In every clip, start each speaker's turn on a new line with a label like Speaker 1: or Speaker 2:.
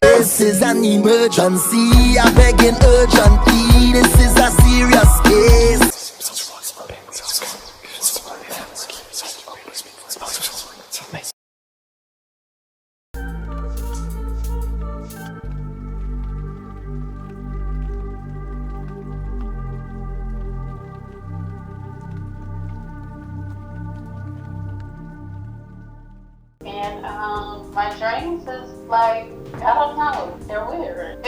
Speaker 1: This is an emergency, I begging urgently. This is a serious case.
Speaker 2: And my dreams is like, I don't know, they're weird.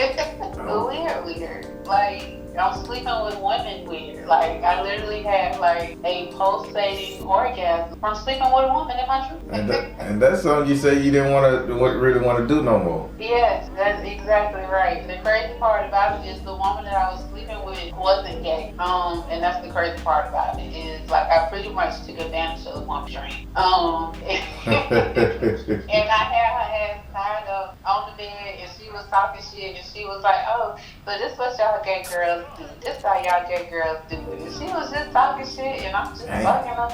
Speaker 2: weird. Like, I'm sleeping with women weird. Like, I literally had like a pulsating orgasm from sleeping with a woman in my dream.
Speaker 3: And that's something you say you didn't really want to do no more.
Speaker 2: Yes, that's exactly right. The crazy part about it is the woman that I was sleeping with wasn't gay. And that's the crazy part about it is like I pretty much took advantage of the woman's dream. And I had her ass tied up on the bed and she was talking shit and she was like, oh, so this what y'all gay girls do. This how y'all gay girls do it. And she was just talking shit and I'm just fucking her.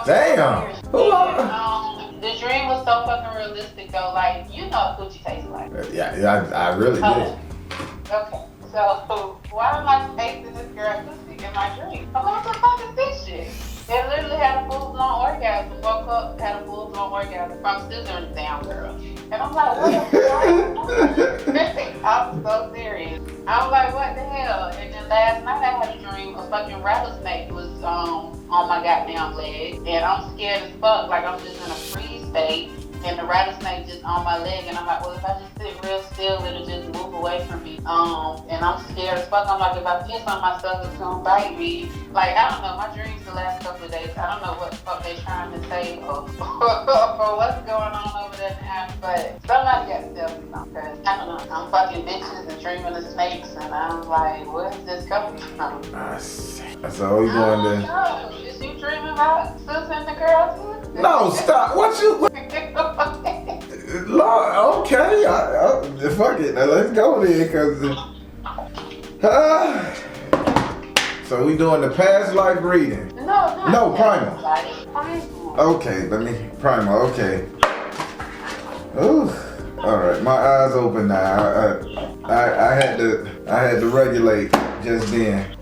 Speaker 3: Damn.
Speaker 2: The dream was so fucking realistic though. Like, you know what coochie tastes like.
Speaker 3: Yeah, I really did.
Speaker 2: Okay, so why am I tasting this girl pussy in my dream? I'm like, what the fuck is this shit? It literally had a full-blown orgasm. Woke up, had a full-blown orgasm from scissoring down, girl. And I'm like, what the fuck? I'm so serious. I'm like, what the hell? And then last night I had a dream a fucking rattlesnake was on my goddamn leg. And I'm scared as fuck, like I'm just in a freeze state. And the rattlesnake just on my leg, and I'm like, well, if I just sit real still, it'll just move away from me. And I'm scared as fuck. I'm like, if I piss on myself, it's gonna bite me. Like, I don't know. My dreams the last couple of days, I don't know what the fuck they trying to say or what's going on over there now. But somebody got to tell me something. Cause I don't know. I'm fucking bitches and dreaming of snakes, and I'm like, where is this coming from?
Speaker 3: So we going
Speaker 2: there. Is you dreaming about sis and the girl too?
Speaker 3: No, stop. What you? Lord, okay. Fuck it. Now let's go there, cause. So we doing the past life reading? No, primal. Okay, primal. Okay. Ooh. All right, my eyes open now. I had to regulate just then.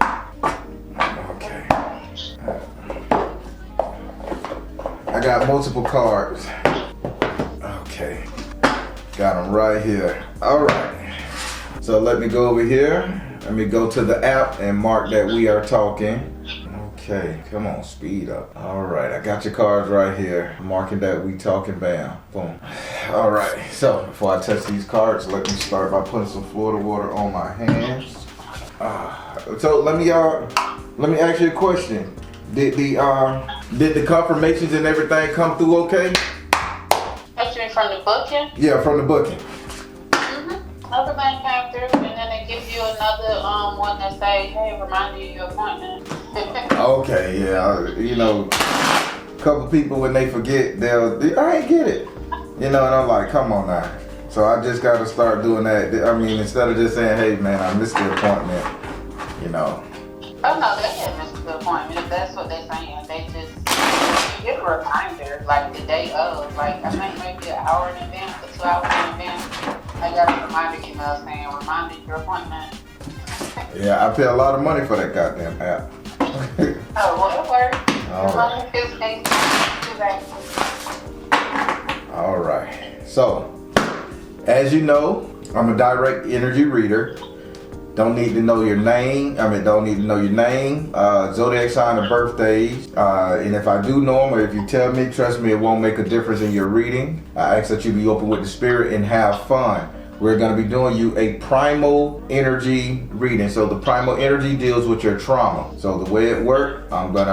Speaker 3: Okay. I got multiple cards. Okay. Got them right here. All right. So let me go over here. Let me go to the app and mark that we are talking. Okay, come on, speed up. All right, I got your cards right here. Marking that we talking, bam, boom. All right, so before I touch these cards, let me start by putting some Florida water on my hands. So let me ask you a question. Did the confirmations and everything come through okay?
Speaker 2: Actually, from the booking?
Speaker 3: Yeah, from the booking.
Speaker 2: Everything came through, and then they give you another one that say, hey, remind you of your appointment.
Speaker 3: Okay, yeah, you know, a couple people when they forget, I ain't get it. You know, and I'm like, come on now. So I just got to start doing that. I mean, instead of just saying, hey man, I missed the appointment, you know.
Speaker 2: Oh no, they didn't miss the appointment. If that's what they're saying, they just you get a reminder, like the day of, like I think maybe an hour in advance or 2 hours in advance. I got a reminder email saying, remind me your appointment.
Speaker 3: Yeah, I pay a lot of money for that goddamn app.
Speaker 2: Oh, well, it works.
Speaker 3: All right. So, as you know, I'm a direct energy reader. Don't need to know your name. Don't need to know your name, zodiac sign, and birthdays. And if I do know them, or if you tell me, trust me, it won't make a difference in your reading. I ask that you be open with the spirit and have fun. We're going to be doing you a primal energy reading. So the primal energy deals with your trauma. So the way it works, we're going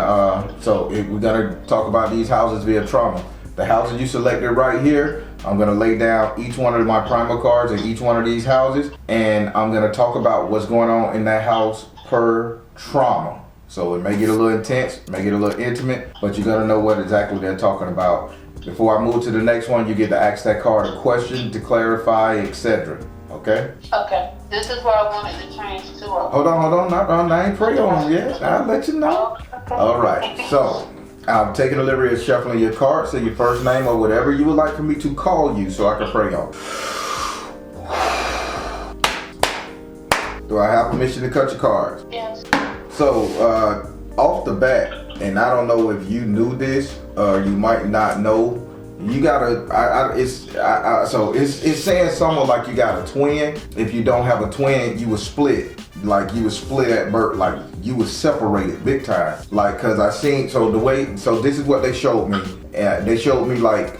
Speaker 3: to talk about these houses via trauma. The houses you selected right here, I'm going to lay down each one of my primal cards in each one of these houses, and I'm going to talk about what's going on in that house per trauma. So it may get a little intense, may get a little intimate, but you got to know what exactly they're talking about. Before I move to the next one, you get to ask that card a question to clarify, etc. Okay?
Speaker 2: Okay. This is where I wanted to change to.
Speaker 3: Hold on. I ain't pray on them yet. I'll let you know.
Speaker 2: Okay.
Speaker 3: All right. So, I'm taking the liberty of shuffling your cards. Say your first name or whatever you would like for me to call you so I can pray on. Do I have permission to cut your cards?
Speaker 2: Yes.
Speaker 3: So, off the bat, and I don't know if you knew this or you might not know, you gotta. So it's saying something like you got a twin. If you don't have a twin, you would split. Like you would split at birth. Like you would separate it big time. Like, cause I seen. So this is what they showed me. And they showed me like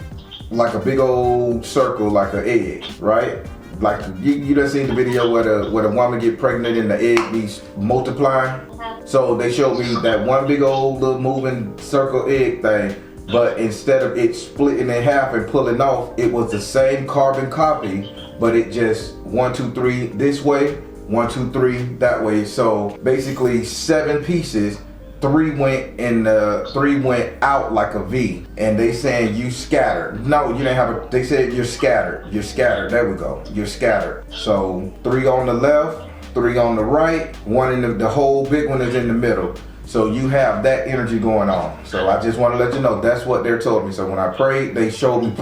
Speaker 3: a big old circle, like an egg, right? Like you done seen the video where the woman get pregnant and the egg be multiplying. So they showed me that one big old little moving circle egg thing, but instead of it splitting in half and pulling off, it was the same carbon copy, but it just 1, 2, 3 this way, 1, 2, 3 that way. So basically 7 pieces. 3 went out like a V, and they saying you scattered. No, you didn't have they said you're scattered. You're scattered. There we go. You're scattered. So 3 on the left, 3 on the right, 1 in the whole big one is in the middle. So you have that energy going on. So I just want to let you know that's what they're told me. So when I prayed, they showed me.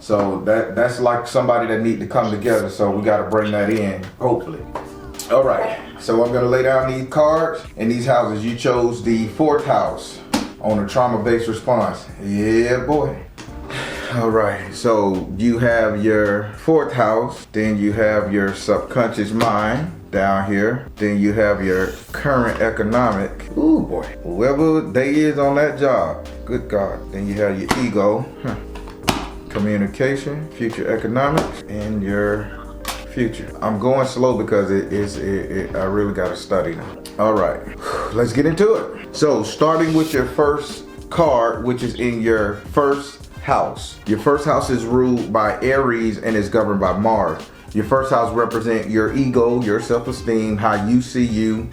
Speaker 3: So that's like somebody that need to come together. So we got to bring that in, hopefully. All right. So I'm gonna lay down these cards and these houses. You chose the 4th house on a trauma-based response. Yeah, boy. All right, so you have your 4th house, then you have your subconscious mind down here, then you have your current economic. Ooh, boy. Whoever they is on that job, good God. Then you have your ego, communication, future economics, and your future. I'm going slow because I really got to study now. All right, let's get into it. So starting with your first card, which is in your 1st house. Your 1st house is ruled by Aries and is governed by Mars. Your 1st house represents your ego, your self-esteem, how you see you.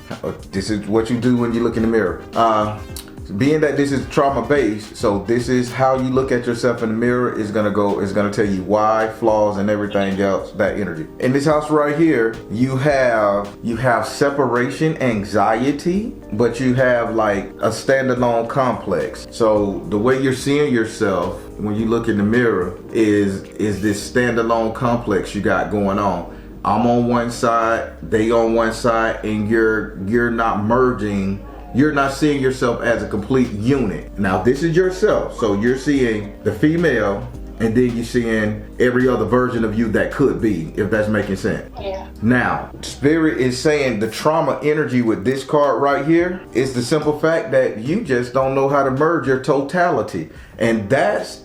Speaker 3: This is what you do when you look in the mirror. Being that this is trauma-based, so this is how you look at yourself in the mirror is gonna tell you why, flaws, and everything else, that energy. In this house right here, you have separation anxiety, but you have like a standalone complex. So the way you're seeing yourself when you look in the mirror is this standalone complex you got going on. I'm on one side, they on one side, and you're not merging. You're not seeing yourself as a complete unit. Now this is yourself. So you're seeing the female and then you're seeing every other version of you that could be, if that's making sense.
Speaker 2: Yeah.
Speaker 3: Now, Spirit is saying the trauma energy with this card right here is the simple fact that you just don't know how to merge your totality. And that's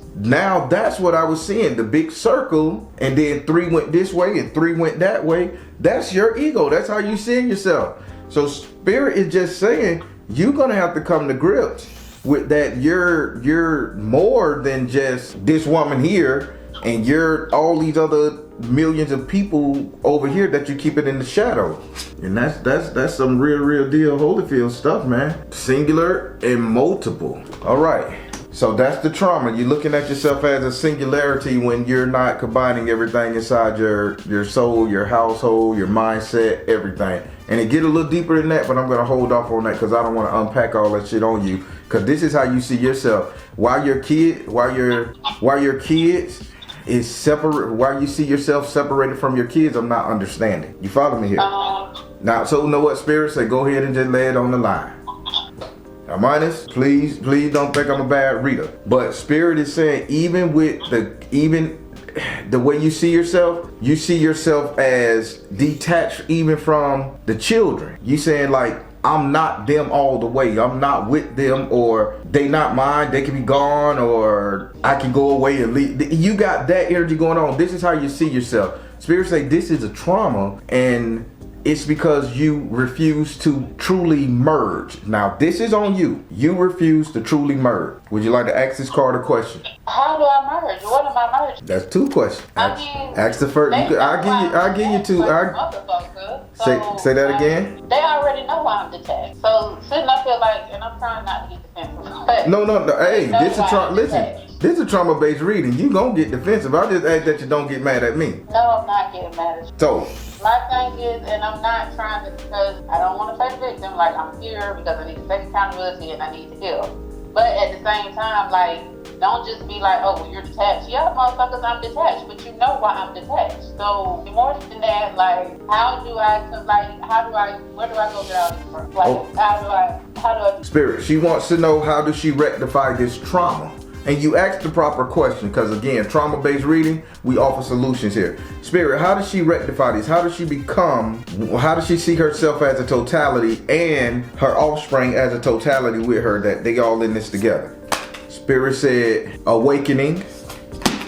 Speaker 3: what I was seeing, the big circle, and then 3 went this way and 3 went that way. That's your ego. That's how you see yourself. So Spirit is just saying, you're gonna have to come to grips with that. You're more than just this woman here, and you're all these other millions of people over here that you keep it in the shadow. And that's some real deal Holyfield stuff, man. Singular and multiple. All right. So that's the trauma. You're looking at yourself as a singularity when you're not combining everything inside your soul, your household, your mindset, everything. And it get a little deeper than that, but I'm gonna hold off on that because I don't want to unpack all that shit on you. Because this is how you see yourself. While your kids is separate, while you see yourself separated from your kids, I'm not understanding. You follow me here? Now, so you know what, Spirit say? Go ahead and just lay it on the line. Now, Minus, please don't think I'm a bad reader. But Spirit is saying, even the way you see yourself as detached even from the children. You saying like, I'm not them all the way. I'm not with them, or they not mine. They can be gone, or I can go away and leave. You got that energy going on. This is how you see yourself. Spirit say this is a trauma, and it's because you refuse to truly merge. Now, this is on you. You refuse to truly merge. Would you like to ask this card a question?
Speaker 2: How do I merge? What am I merging?
Speaker 3: That's 2 questions. Ask the first. I'll give you 2. Say that again.
Speaker 2: They already know why I'm detached. So shouldn't I feel like, and I'm trying not to get defensive.
Speaker 3: No. Hey, this is a trauma-based reading. You gonna get defensive. I just ask that you don't get mad at me.
Speaker 2: No, I'm not getting mad at you.
Speaker 3: So
Speaker 2: My thing is, and I'm not trying to, because I don't want to play the victim. Like, I'm here because I need to take accountability and I need to heal. But at the same time, like, don't just be like, oh, well, you're detached. Yeah, motherfuckers, I'm detached, but you know why I'm detached. So more than that, like, where do I go down from? Like, how do I?
Speaker 3: Spirit, she wants to know, how does she rectify this trauma? And you ask the proper question, because again, trauma-based reading, we offer solutions here. Spirit, how does she rectify this? How does she see herself as a totality and her offspring as a totality with her, that they all in this together? Spirit said awakening.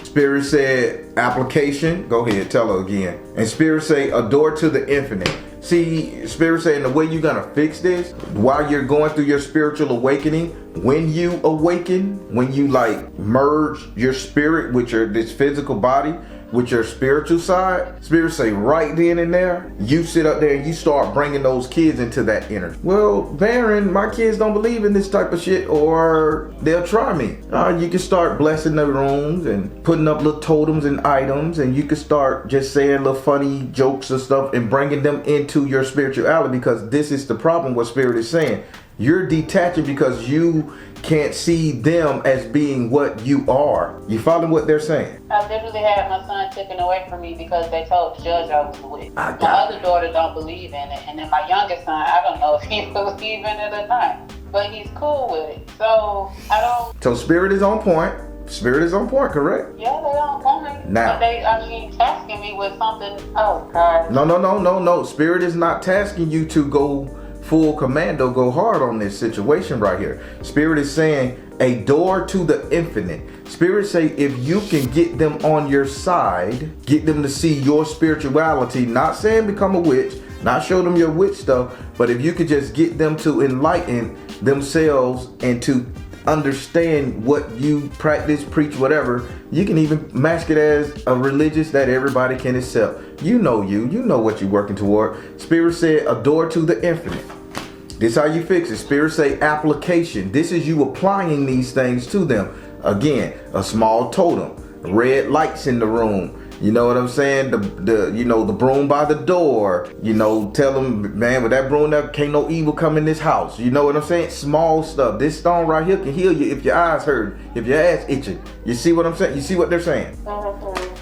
Speaker 3: Spirit said application. Go ahead, tell her again. And Spirit say a door to the infinite. See, Spirit saying the way you're gonna fix this, while you're going through your spiritual awakening, when you awaken, when you like merge your spirit with this physical body, with your spiritual side, Spirit say right then and there, you sit up there and you start bringing those kids into that energy. Well, Baron, my kids don't believe in this type of shit, or they'll try me. You can start blessing the rooms and putting up little totems and items, and you can start just saying little funny jokes and stuff and bringing them into your spirituality, because this is the problem what Spirit is saying. You're detaching because you can't see them as being what you are. You follow what they're saying?
Speaker 2: I literally had my son taken away from me because they told the judge I was the witch. My other daughter don't believe in it, and then my youngest son, I don't know if he believes in it or not, but he's cool with it. So I don't.
Speaker 3: So Spirit is on point. Spirit is on point, correct?
Speaker 2: Yeah, they on point.
Speaker 3: Now,
Speaker 2: but tasking me with something. Oh God.
Speaker 3: No. Spirit is not tasking you to go full commando, go hard on this situation right here. Spirit is saying a door to the infinite. Spirit say if you can get them on your side, get them to see your spirituality, not saying become a witch, not show them your witch stuff, but if you could just get them to enlighten themselves and to understand what you practice, preach, whatever, you can even mask it as a religious that everybody can accept. You know what you're working toward. Spirit said a door to the infinite. This how you fix it. Spirit say application. This is you applying these things to them. Again, a small totem, red lights in the room. You know what I'm saying? The broom by the door. Tell them, man, with that broom, there can't no evil come in this house. You know what I'm saying? Small stuff. This stone right here can heal you if your eyes hurt, if your ass itching. You see what I'm saying? You see what they're saying?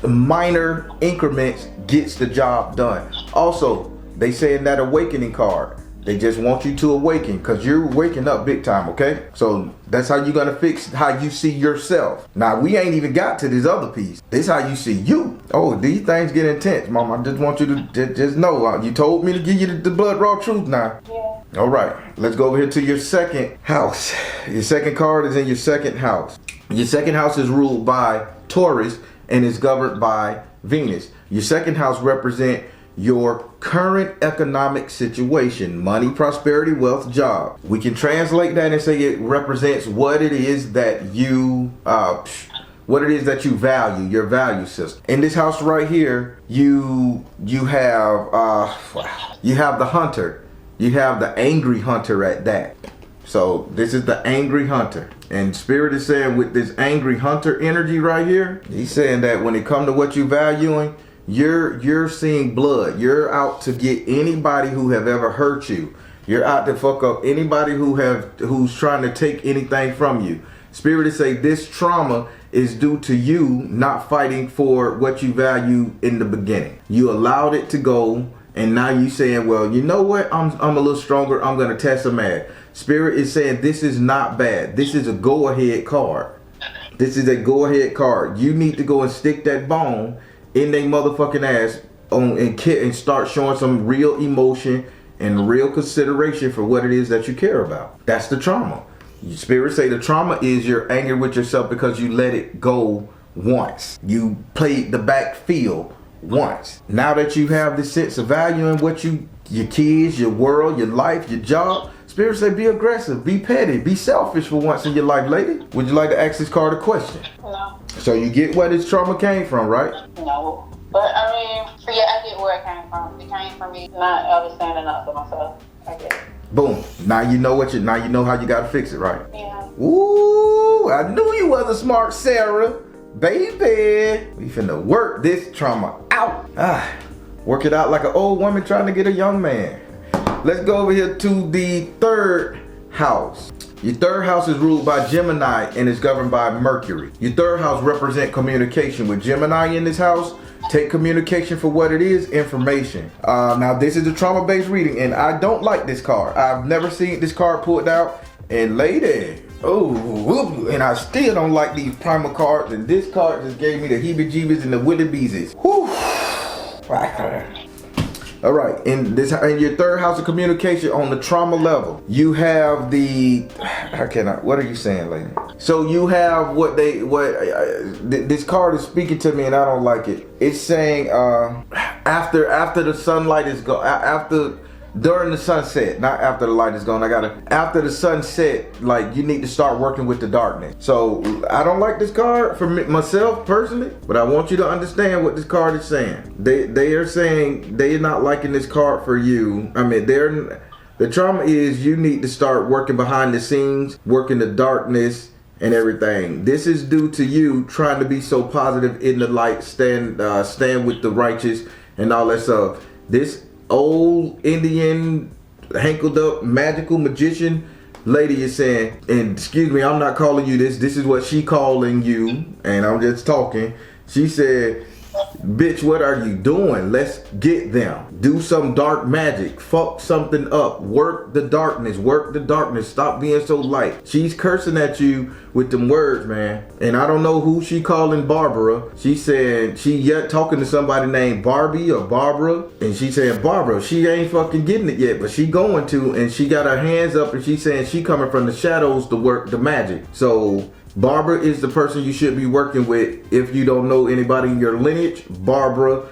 Speaker 3: The minor increments gets the job done. Also, they say in that awakening card, they just want you to awaken, because you're waking up big time, okay? So that's how you're gonna fix how you see yourself. Now, we ain't even got to this other piece. This how you see you. Oh, these things get intense, Mom. I just want you to just know. You told me to give you the blood raw truth now.
Speaker 2: Yeah.
Speaker 3: All right, let's go over here to your second house. Your second card is in your second house. Your second house is ruled by Taurus and is governed by Venus. Your second house represents your current economic situation, money, prosperity, wealth, job. We can translate that and say it represents what it is that you value, your value system. In this house right here, you have the hunter. You have the angry hunter at that. So this is the angry hunter. And Spirit is saying with this angry hunter energy right here, he's saying that when it comes to what you're valuing, you're seeing blood. You're out to get anybody who have ever hurt you. You're out to fuck up anybody who's trying to take anything from you. Spirit is saying this trauma is due to you not fighting for what you value in the beginning. You allowed it to go, and now you saying, well, you know what? I'm a little stronger. I'm gonna test them ad. Spirit is saying this is not bad. This is a go-ahead card. This is a go-ahead card. You need to go and stick that bone in their motherfucking ass and start showing some real emotion and real consideration for what it is that you care about. That's the trauma. Spirit say the trauma is your anger with yourself because you let it go once. You played the backfield once. Now that you have this sense of value in what your kids, your world, your life, your job, Spirit say be aggressive, be petty, be selfish for once in your life, lady. Would you like to ask this card a question?
Speaker 2: No.
Speaker 3: So you get where this trauma came from, right?
Speaker 2: No. But I mean, yeah, I get where it came from. It came from me not understanding up for myself. I get it.
Speaker 3: Boom. Now you know how you gotta fix it, right?
Speaker 2: Yeah.
Speaker 3: Ooh, I knew you was a smart Sarah. Baby. We finna work this trauma out. Work it out like an old woman trying to get a young man. Let's go over here to the third house. Your third house is ruled by Gemini and is governed by Mercury. Your third house represents communication. With Gemini in this house, take communication for what it is, information. Now this is a trauma-based reading and I don't like this card. I've never seen this card pulled out. And lady, oh, and I still don't like these primal cards. And this card just gave me the heebie-jeebies and the willy beezies. Whew. All right, in your third house of communication on the trauma level, you have the, what are you saying, lady? So you have this card is speaking to me and I don't like it. It's saying after the sunlight is gone, during the sunset, not after the light is gone. After the sunset, like you need to start working with the darkness. So I don't like this card for myself personally, but I want you to understand what this card is saying. They are saying they're not liking this card for you. I mean, the trauma is you need to start working behind the scenes, working the darkness and everything. This is due to you trying to be so positive in the light, stand with the righteous and all that stuff. This old Indian hankled up magical magician lady is saying, and excuse me, I'm not calling you this is what she calling you, and I'm just talking. She said, bitch, what are you doing? Let's get them. Do some dark magic. Fuck something up. Work the darkness. Stop being so light. She's cursing at you with them words, man. And I don't know who she calling Barbara. She said she yet talking to somebody named Barbie or Barbara. And she saying Barbara, she ain't fucking getting it yet, but she going to, and she got her hands up and she saying she coming from the shadows to work the magic. So Barbara is the person you should be working with. If you don't know anybody in your lineage, Barbara,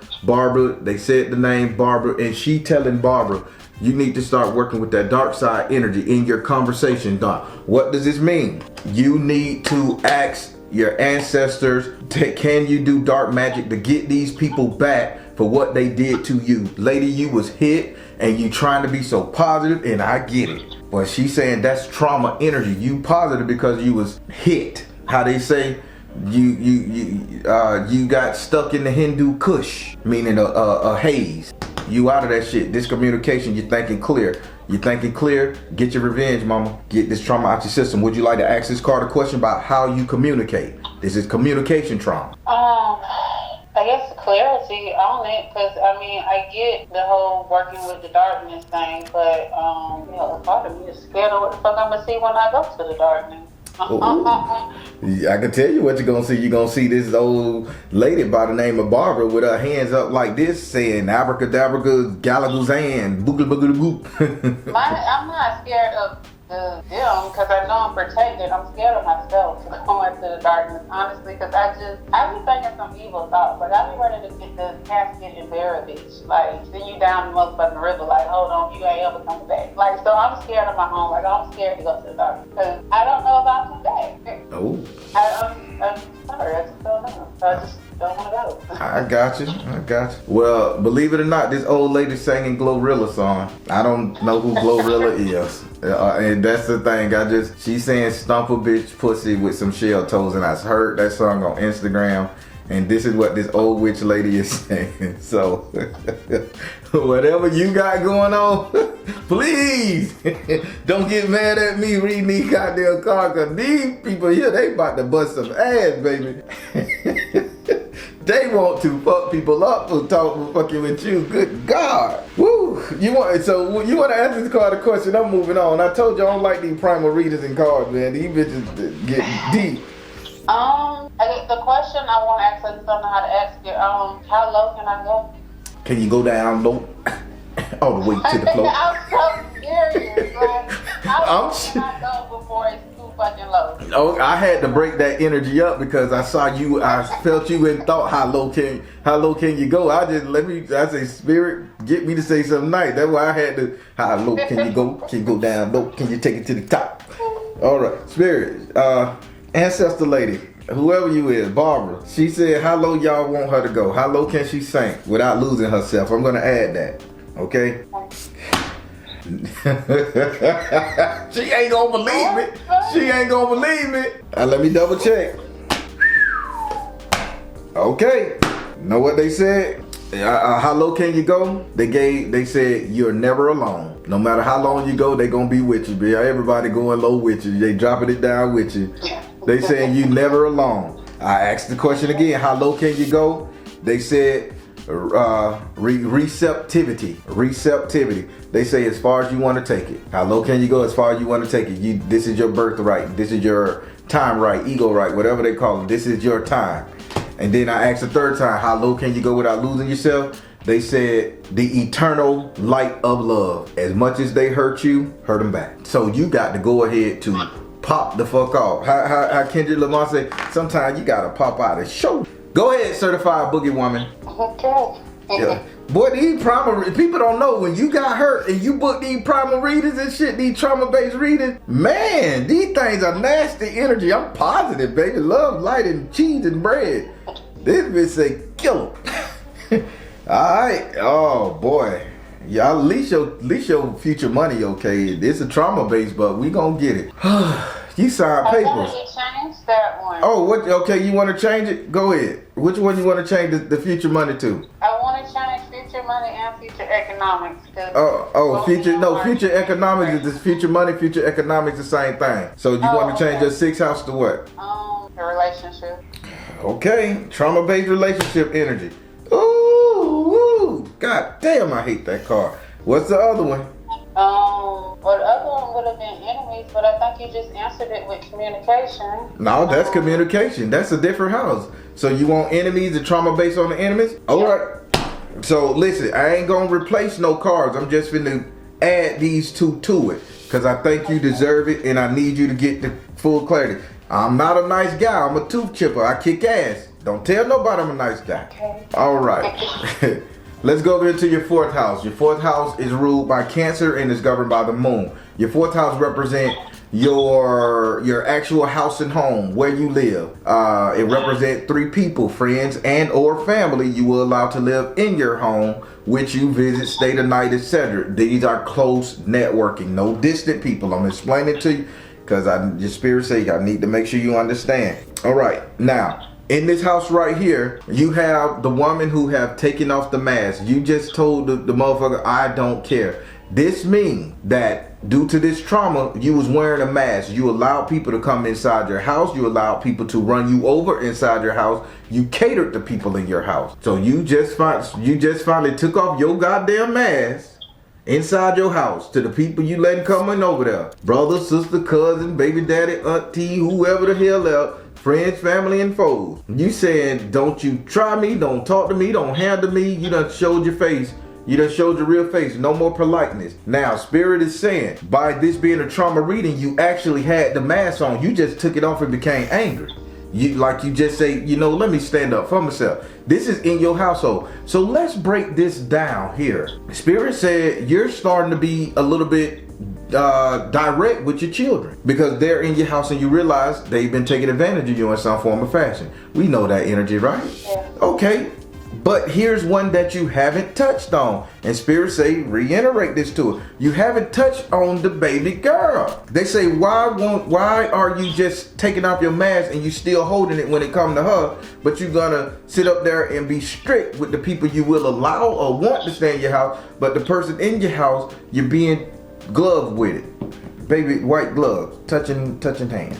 Speaker 3: they said the name Barbara, and she telling Barbara, you need to start working with that dark side energy in your conversation, Don. What does this mean? You need to ask your ancestors, can you do dark magic to get these people back for what they did to you? Lady, you was hit and you trying to be so positive, and I get it. But she's saying that's trauma energy. You positive because you was hit. How they say, you got stuck in the Hindu Kush, meaning a haze. You out of that shit. This communication, you're thinking clear. Get your revenge, mama. Get this trauma out your system. Would you like to ask this card a question about how you communicate? This is communication trauma.
Speaker 2: I guess clarity on it, because I mean, I get the whole working with the darkness thing, but a part of me is scared of what the fuck I'm gonna see when I go to the darkness.
Speaker 3: I can tell you what you're gonna see. You're gonna see this old lady by the name of Barbara with her hands up like this, saying abracadabra, galaguzan, boogie boogie boop.
Speaker 2: I'm not scared of them because I know I'm protected. I'm scared of myself going to the darkness, honestly, because I be thinking some evil thoughts. Like, I be ready to get the casket and bury a bitch. Like, send you down the motherfucking river, like, hold on, you ain't ever coming back. Like, so I'm scared of my home. Like, I'm scared to go to the darkness because I don't know if I'll come back.
Speaker 3: Oh.
Speaker 2: I'm sorry, I just don't know. I just don't want to go.
Speaker 3: I got you. Well, believe it or not, this old lady singing Glorilla song. I don't know who Glorilla is. And that's the thing. She's saying stomp a bitch pussy with some shell toes, and I heard that song on Instagram. And this is what this old witch lady is saying. So, whatever you got going on, please don't get mad at me reading these goddamn cards, because these people here, they about to bust some ass, baby. They want to fuck people up for fucking with you. Good God. Woo. You want to ask this card a question? I'm moving on. I told you I don't like these primal readers and cards, man. These bitches get deep.
Speaker 2: The question I want to ask, I just don't know how to ask it. How low can I go?
Speaker 3: Can you go down low? All the way to the floor.
Speaker 2: I'm so serious. Like, how low can I go before it's too fucking low?
Speaker 3: Oh, I had to break that energy up because I saw you. I felt you and thought, how low can you go? I say, spirit, get me to say something nice. That's why I had to. How low can you go? Can you go down low? Can you take it to the top? All right, spirit. Ancestor lady, whoever you is, Barbara, she said, how low y'all want her to go? How low can she sink without losing herself? I'm going to add that, okay? She ain't going to believe me. Let me double check. Okay, know what they said? How low can you go? They said you're never alone. No matter how long you go, they gonna be with you. Bitch. Everybody going low with you. They dropping it down with you. They saying you never alone. I asked the question again. How low can you go? They said receptivity. They say as far as you want to take it. How low can you go? As far as you want to take it. This is your birthright. This is your time right, ego right, whatever they call it. This is your time. And then I asked the third time, how low can you go without losing yourself? They said the eternal light of love. As much as they hurt you, hurt them back. So you got to go ahead to pop the fuck off. How Kendrick Lamar say, sometimes you got to pop out and show. Go ahead, certified boogie woman.
Speaker 2: Okay.
Speaker 3: Yeah. Boy, these primal people don't know when you got hurt and you book these primal readings and shit, these trauma-based readings. Man, these things are nasty energy. I'm positive, baby. Love, light, and cheese and bread. This bitch say kill him. Alright. Oh boy. Y'all at least your future money, okay. It's a trauma-based, but we gonna get it. You signed papers.
Speaker 2: I thought you changed that one.
Speaker 3: Oh, what? Okay, you want to change it? Go ahead. Which one you want to change the future money to?
Speaker 2: I want to change future money and future economics.
Speaker 3: Future economics is future money, future economics, the same thing. So you want to change your 6th house to what?
Speaker 2: The relationship.
Speaker 3: Okay, trauma-based relationship energy. Ooh, god damn, I hate that card. What's the other one?
Speaker 2: Well, the other one would have been enemies, but I think you just answered it with communication.
Speaker 3: No, that's communication. That's a different house. So you want enemies, the trauma based on the enemies? All right. So listen, I ain't gonna replace no cards. I'm just finna add these two to it because I think you deserve it, and I need you to get the full clarity. I'm not a nice guy. I'm a tooth chipper. I kick ass. Don't tell nobody I'm a nice guy.
Speaker 2: Okay.
Speaker 3: All right. Let's go over to your 4th house. Your 4th house is ruled by Cancer and is governed by the moon. Your 4th house represents your actual house and home, where you live. It represents 3 people, friends and or family you will allow to live in your home, which you visit, stay the night, etc. These are close networking, no distant people. I'm explaining to you because your spirit's sake, I need to make sure you understand. All right, now. In this house right here, you have the woman who have taken off the mask. You just told the motherfucker, I don't care. This means that due to this trauma, you was wearing a mask. You allowed people to come inside your house. You allowed people to run you over inside your house. You catered to people in your house. So you just finally took off your goddamn mask inside your house to the people you letting come in over there. Brother, sister, cousin, baby daddy, auntie, whoever the hell else. Friends, family, and foes. You saying, don't you try me, don't talk to me, don't handle me. You done showed your face. You done showed your real face. No more politeness. Now, Spirit is saying, by this being a trauma reading, you actually had the mask on. You just took it off and became angry. You just say, let me stand up for myself. This is in your household. So let's break this down here. Spirit said you're starting to be a little bit direct with your children because they're in your house and you realize they've been taking advantage of you in some form of fashion. We know that energy, right?
Speaker 2: Yeah.
Speaker 3: Okay, but here's one that you haven't touched on, and Spirit say reiterate this to her. You haven't touched on the baby girl. They say why are you just taking off your mask and you still holding it when it comes to her, but you're gonna sit up there and be strict with the people you will allow or want to stay in your house, but the person in your house you're being glove with it, baby, white gloves, touching hands.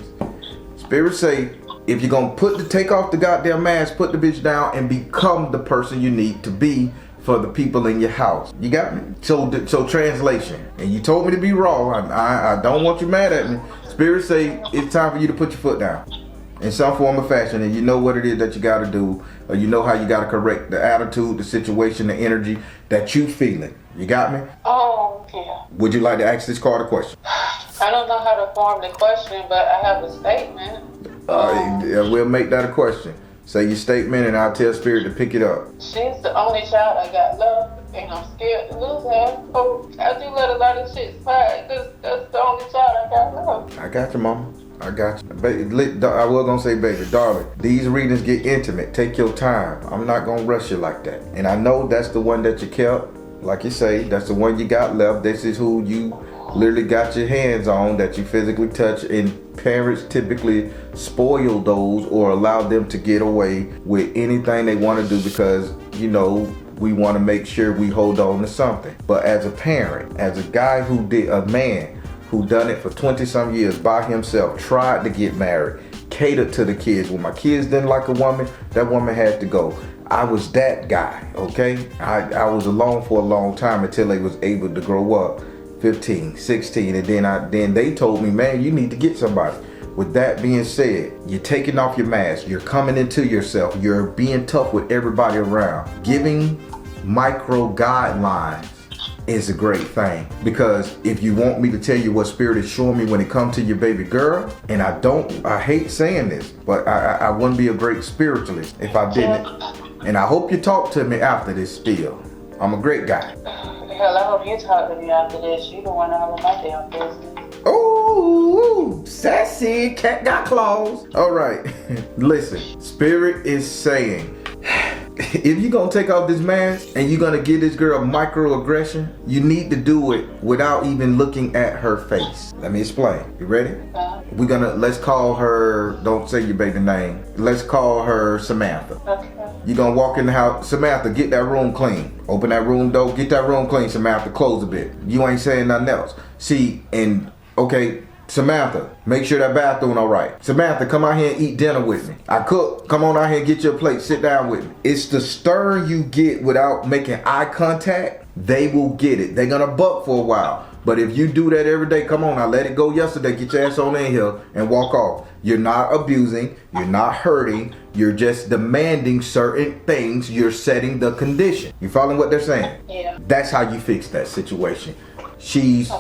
Speaker 3: Spirit say, if you're gonna take off the goddamn mask, put the bitch down and become the person you need to be for the people in your house. You got me? So translation. And you told me to be raw. I don't want you mad at me. Spirit say it's time for you to put your foot down in some form of fashion, and you know what it is that you got to do, or you know how you got to correct the attitude, the situation, the energy that you feeling. You got me?
Speaker 2: Oh, yeah.
Speaker 3: Would you like to ask this card a question?
Speaker 2: I don't know how to form the question, but I have a statement.
Speaker 3: We'll make that a question. Say your statement and I'll tell Spirit to pick it up.
Speaker 2: She's the only child I got left, and I'm scared to lose her. Oh, I do let a lot of shit slide because that's the only child I got left.
Speaker 3: I got you, mama. I got you. Baby, I was gonna say, baby, darling, these readings get intimate. Take your time. I'm not gonna rush you like that. And I know that's the one that you kept. Like you say, that's the one you got left. This is who you literally got your hands on, that you physically touch, and parents typically spoil those or allow them to get away with anything they want to do because, we want to make sure we hold on to something. But as a parent, as a guy a man who done it for 20 some years by himself, tried to get married, catered to the kids. When my kids didn't like a woman, that woman had to go. I was that guy, okay? I was alone for a long time until they was able to grow up, 15, 16, and then they told me, man, you need to get somebody. With that being said, you're taking off your mask, you're coming into yourself, you're being tough with everybody around. Giving micro guidelines is a great thing, because if you want me to tell you what Spirit is showing me when it comes to your baby girl, and I hate saying this, but I wouldn't be a great spiritualist if I didn't. And I hope you talk to me after this spiel. I'm a great guy.
Speaker 2: Hell, I hope you talk to me after this. You don't want to have my damn business.
Speaker 3: Oh, sassy, cat got claws. All right, listen, Spirit is saying, if you're gonna take off this mask and you're gonna give this girl microaggression, you need to do it without even looking at her face. Let me explain. You ready? Let's call her, don't say your baby name. Let's call her Samantha.
Speaker 2: Okay.
Speaker 3: You're gonna walk in the house, Samantha, get that room clean. Open that room door, get that room clean, Samantha, close a bit. You ain't saying nothing else. See, okay, Samantha, make sure that bathroom all right. Samantha, come out here and eat dinner with me. I cook. Come on out here and get your plate. Sit down with me. It's the stir you get without making eye contact. They will get it. They're gonna buck for a while. But if you do that every day, come on, I let it go yesterday. Get your ass on in here and walk off. You're not abusing. You're not hurting. You're just demanding certain things. You're setting the condition. You following what they're saying?
Speaker 2: Yeah.
Speaker 3: That's how you fix that situation. She's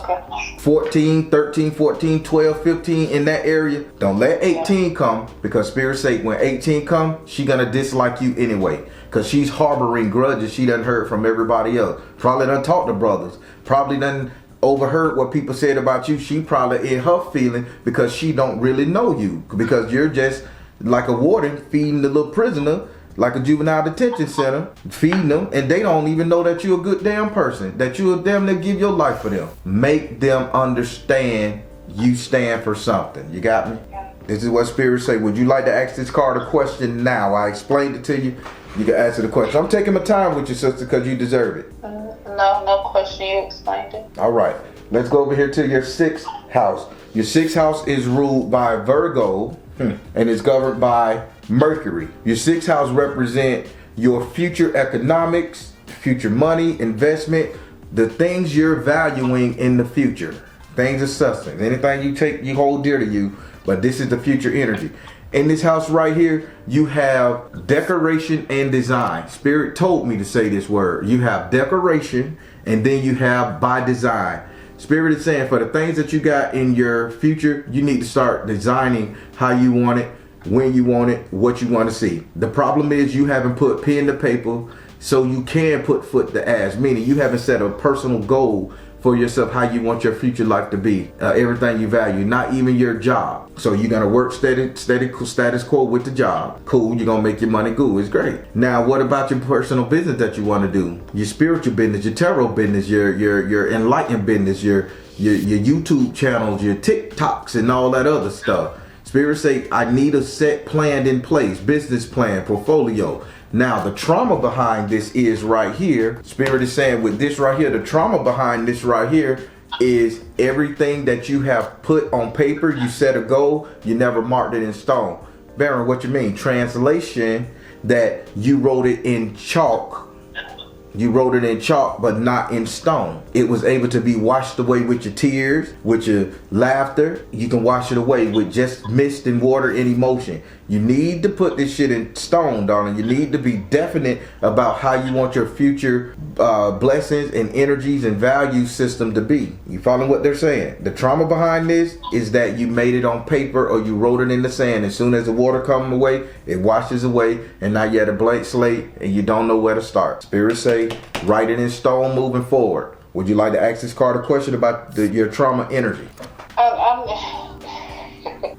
Speaker 3: 14, 13, 14, 12, 15 in that area. Don't let 18 come, because Spirit say when 18 come, she gonna dislike you anyway, because she's harboring grudges she done heard from everybody else. Probably done talked to brothers. Probably done overheard what people said about you. She probably in her feeling because she don't really know you, because you're just like a warden feeding the little prisoner, like a juvenile detention center, feeding them, and they don't even know that you're a good damn person, that you're a damn to give your life for them. Make them understand you stand for something. You got me?
Speaker 2: Yeah.
Speaker 3: This is what Spirit say. Would you like to ask this card a question now? I explained it to you. You can answer the question. I'm taking my time with you, sister, because you deserve it.
Speaker 2: No question. You explained it.
Speaker 3: All right. Let's go over here to your 6th house. Your 6th house is ruled by Virgo, and it's governed by Mercury. Your 6th house represent your future economics, future money, investment, the things you're valuing in the future. Things of substance. Anything you take, you hold dear to you, but this is the future energy. In this house right here, you have decoration and design. Spirit told me to say this word. You have decoration, and then you have by design. Spirit is saying for the things that you got in your future, you need to start designing how you want it, when you want it, what you want to see. The problem is you haven't put pen to paper so you can put foot to ass, meaning you haven't set a personal goal for yourself, how you want your future life to be, everything you value, not even your job. So you're gonna work status quo with the job. Cool, you're gonna make your money good, it's great. Now what about your personal business that you wanna do? Your spiritual business, your tarot business, your enlightened business, your YouTube channels, your TikToks and all that other stuff. Spirit say, I need a set plan in place, business plan, portfolio. Now, the trauma behind this is right here. Spirit is saying with this right here, the trauma behind this right here is everything that you have put on paper, you set a goal, you never marked it in stone. Baron, what you mean? Translation, that you wrote it in chalk. You wrote it in chalk, but not in stone. It was able to be washed away with your tears, with your laughter. You can wash it away with just mist and water and emotion. You need to put this shit in stone, darling. You need to be definite about how you want your future blessings and energies and value system to be. You following what they're saying? The trauma behind this is that you made it on paper or you wrote it in the sand. As soon as the water comes away, it washes away, and now you had a blank slate and you don't know where to start. Spirit say, write it in stone moving forward. Would you like to ask this card a question about your trauma energy?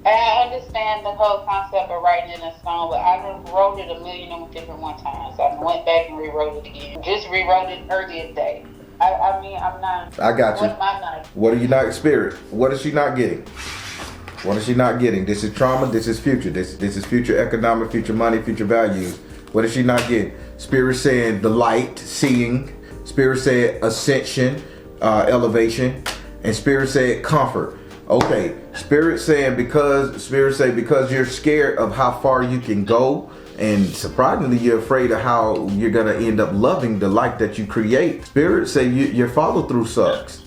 Speaker 2: I understand the whole concept of writing it in stone, but I wrote it 1,000,000 different times. So I went back and rewrote it again. Just rewrote it earlier today. I mean, I'm not.
Speaker 3: I got you.
Speaker 2: What am I not?
Speaker 3: What are you not, Spirit? What is she not getting? What is she not getting? This is trauma. This is future. This is future economic, future money, future values. What is she not getting? Spirit saying the light, seeing. Spirit said ascension, elevation. And Spirit said comfort. Okay, Spirit saying because you're scared of how far you can go, and surprisingly you're afraid of how you're gonna end up loving the life that you create. Spirit say your follow through sucks.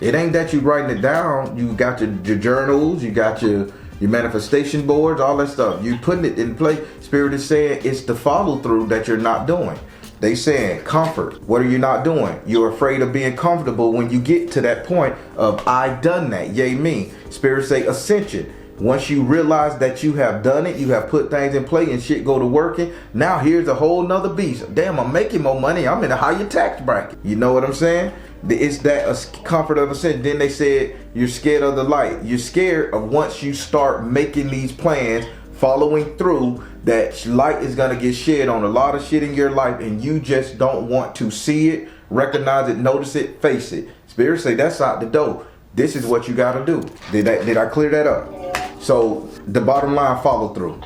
Speaker 3: It ain't that you writing it down. You got your journals, you got your manifestation boards, all that stuff. You putting it in place. Spirit is saying it's the follow through that you're not doing. They saying comfort. What are you not doing? You're afraid of being comfortable when you get to that point of I done that. Yay me. Spirit say ascension. Once you realize that you have done it, you have put things in play and shit go to working. Now here's a whole nother beast. Damn, I'm making more money. I'm in a higher tax bracket. You know what I'm saying? It's that comfort of ascension. Then they said you're scared of the light. You're scared of once you start making these plans, following through, that light is gonna get shed on a lot of shit in your life, and you just don't want to see it, recognize it, notice it, face it. Spirit say that's out the door. This is what you gotta do. Did I clear that up? So the bottom line, follow through.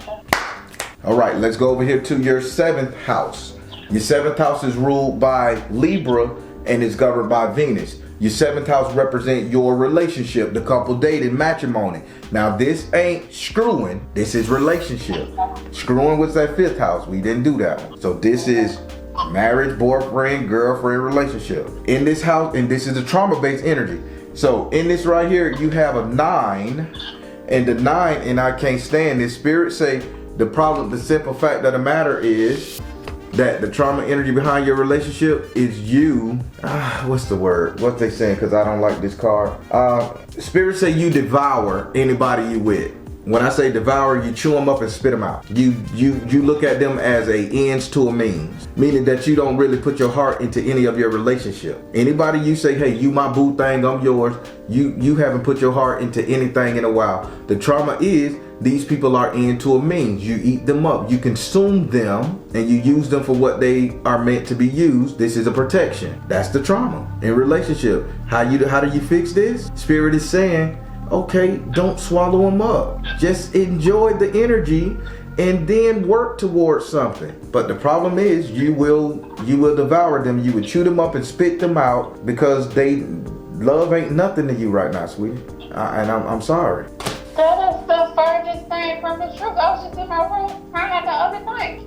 Speaker 3: All right, let's go over here to your 7th house. Your 7th house is ruled by Libra and is governed by Venus. Your 7th house represent your relationship, the couple dating, matrimony. Now this ain't screwing, this is relationship. Screwing was that 5th house, we didn't do that one. So this is marriage, boyfriend, girlfriend relationship. In this house, and this is a trauma-based energy. So in this right here, you have a 9, and the 9, and I can't stand this. Spirit say the problem, the simple fact of the matter is that the trauma energy behind your relationship is you. What's the word? What they saying? Because I don't like this card. Spirit say you devour anybody you with. When I say devour, you chew them up and spit them out. You look at them as a ends to a means, meaning that you don't really put your heart into any of your relationship. Anybody you say, hey, you my boo thing, I'm yours. You haven't put your heart into anything in a while. The trauma is these people are into a means. You eat them up, you consume them, and you use them for what they are meant to be used. This is a protection. That's the trauma in relationship. How do you fix this? Spirit is saying, okay, don't swallow them up. Just enjoy the energy and then work towards something. But the problem is you will devour them. You would chew them up and spit them out because love ain't nothing to you right now, sweetie. And I'm sorry.
Speaker 2: That is the furthest thing from the truth. I was just in my room crying the other night.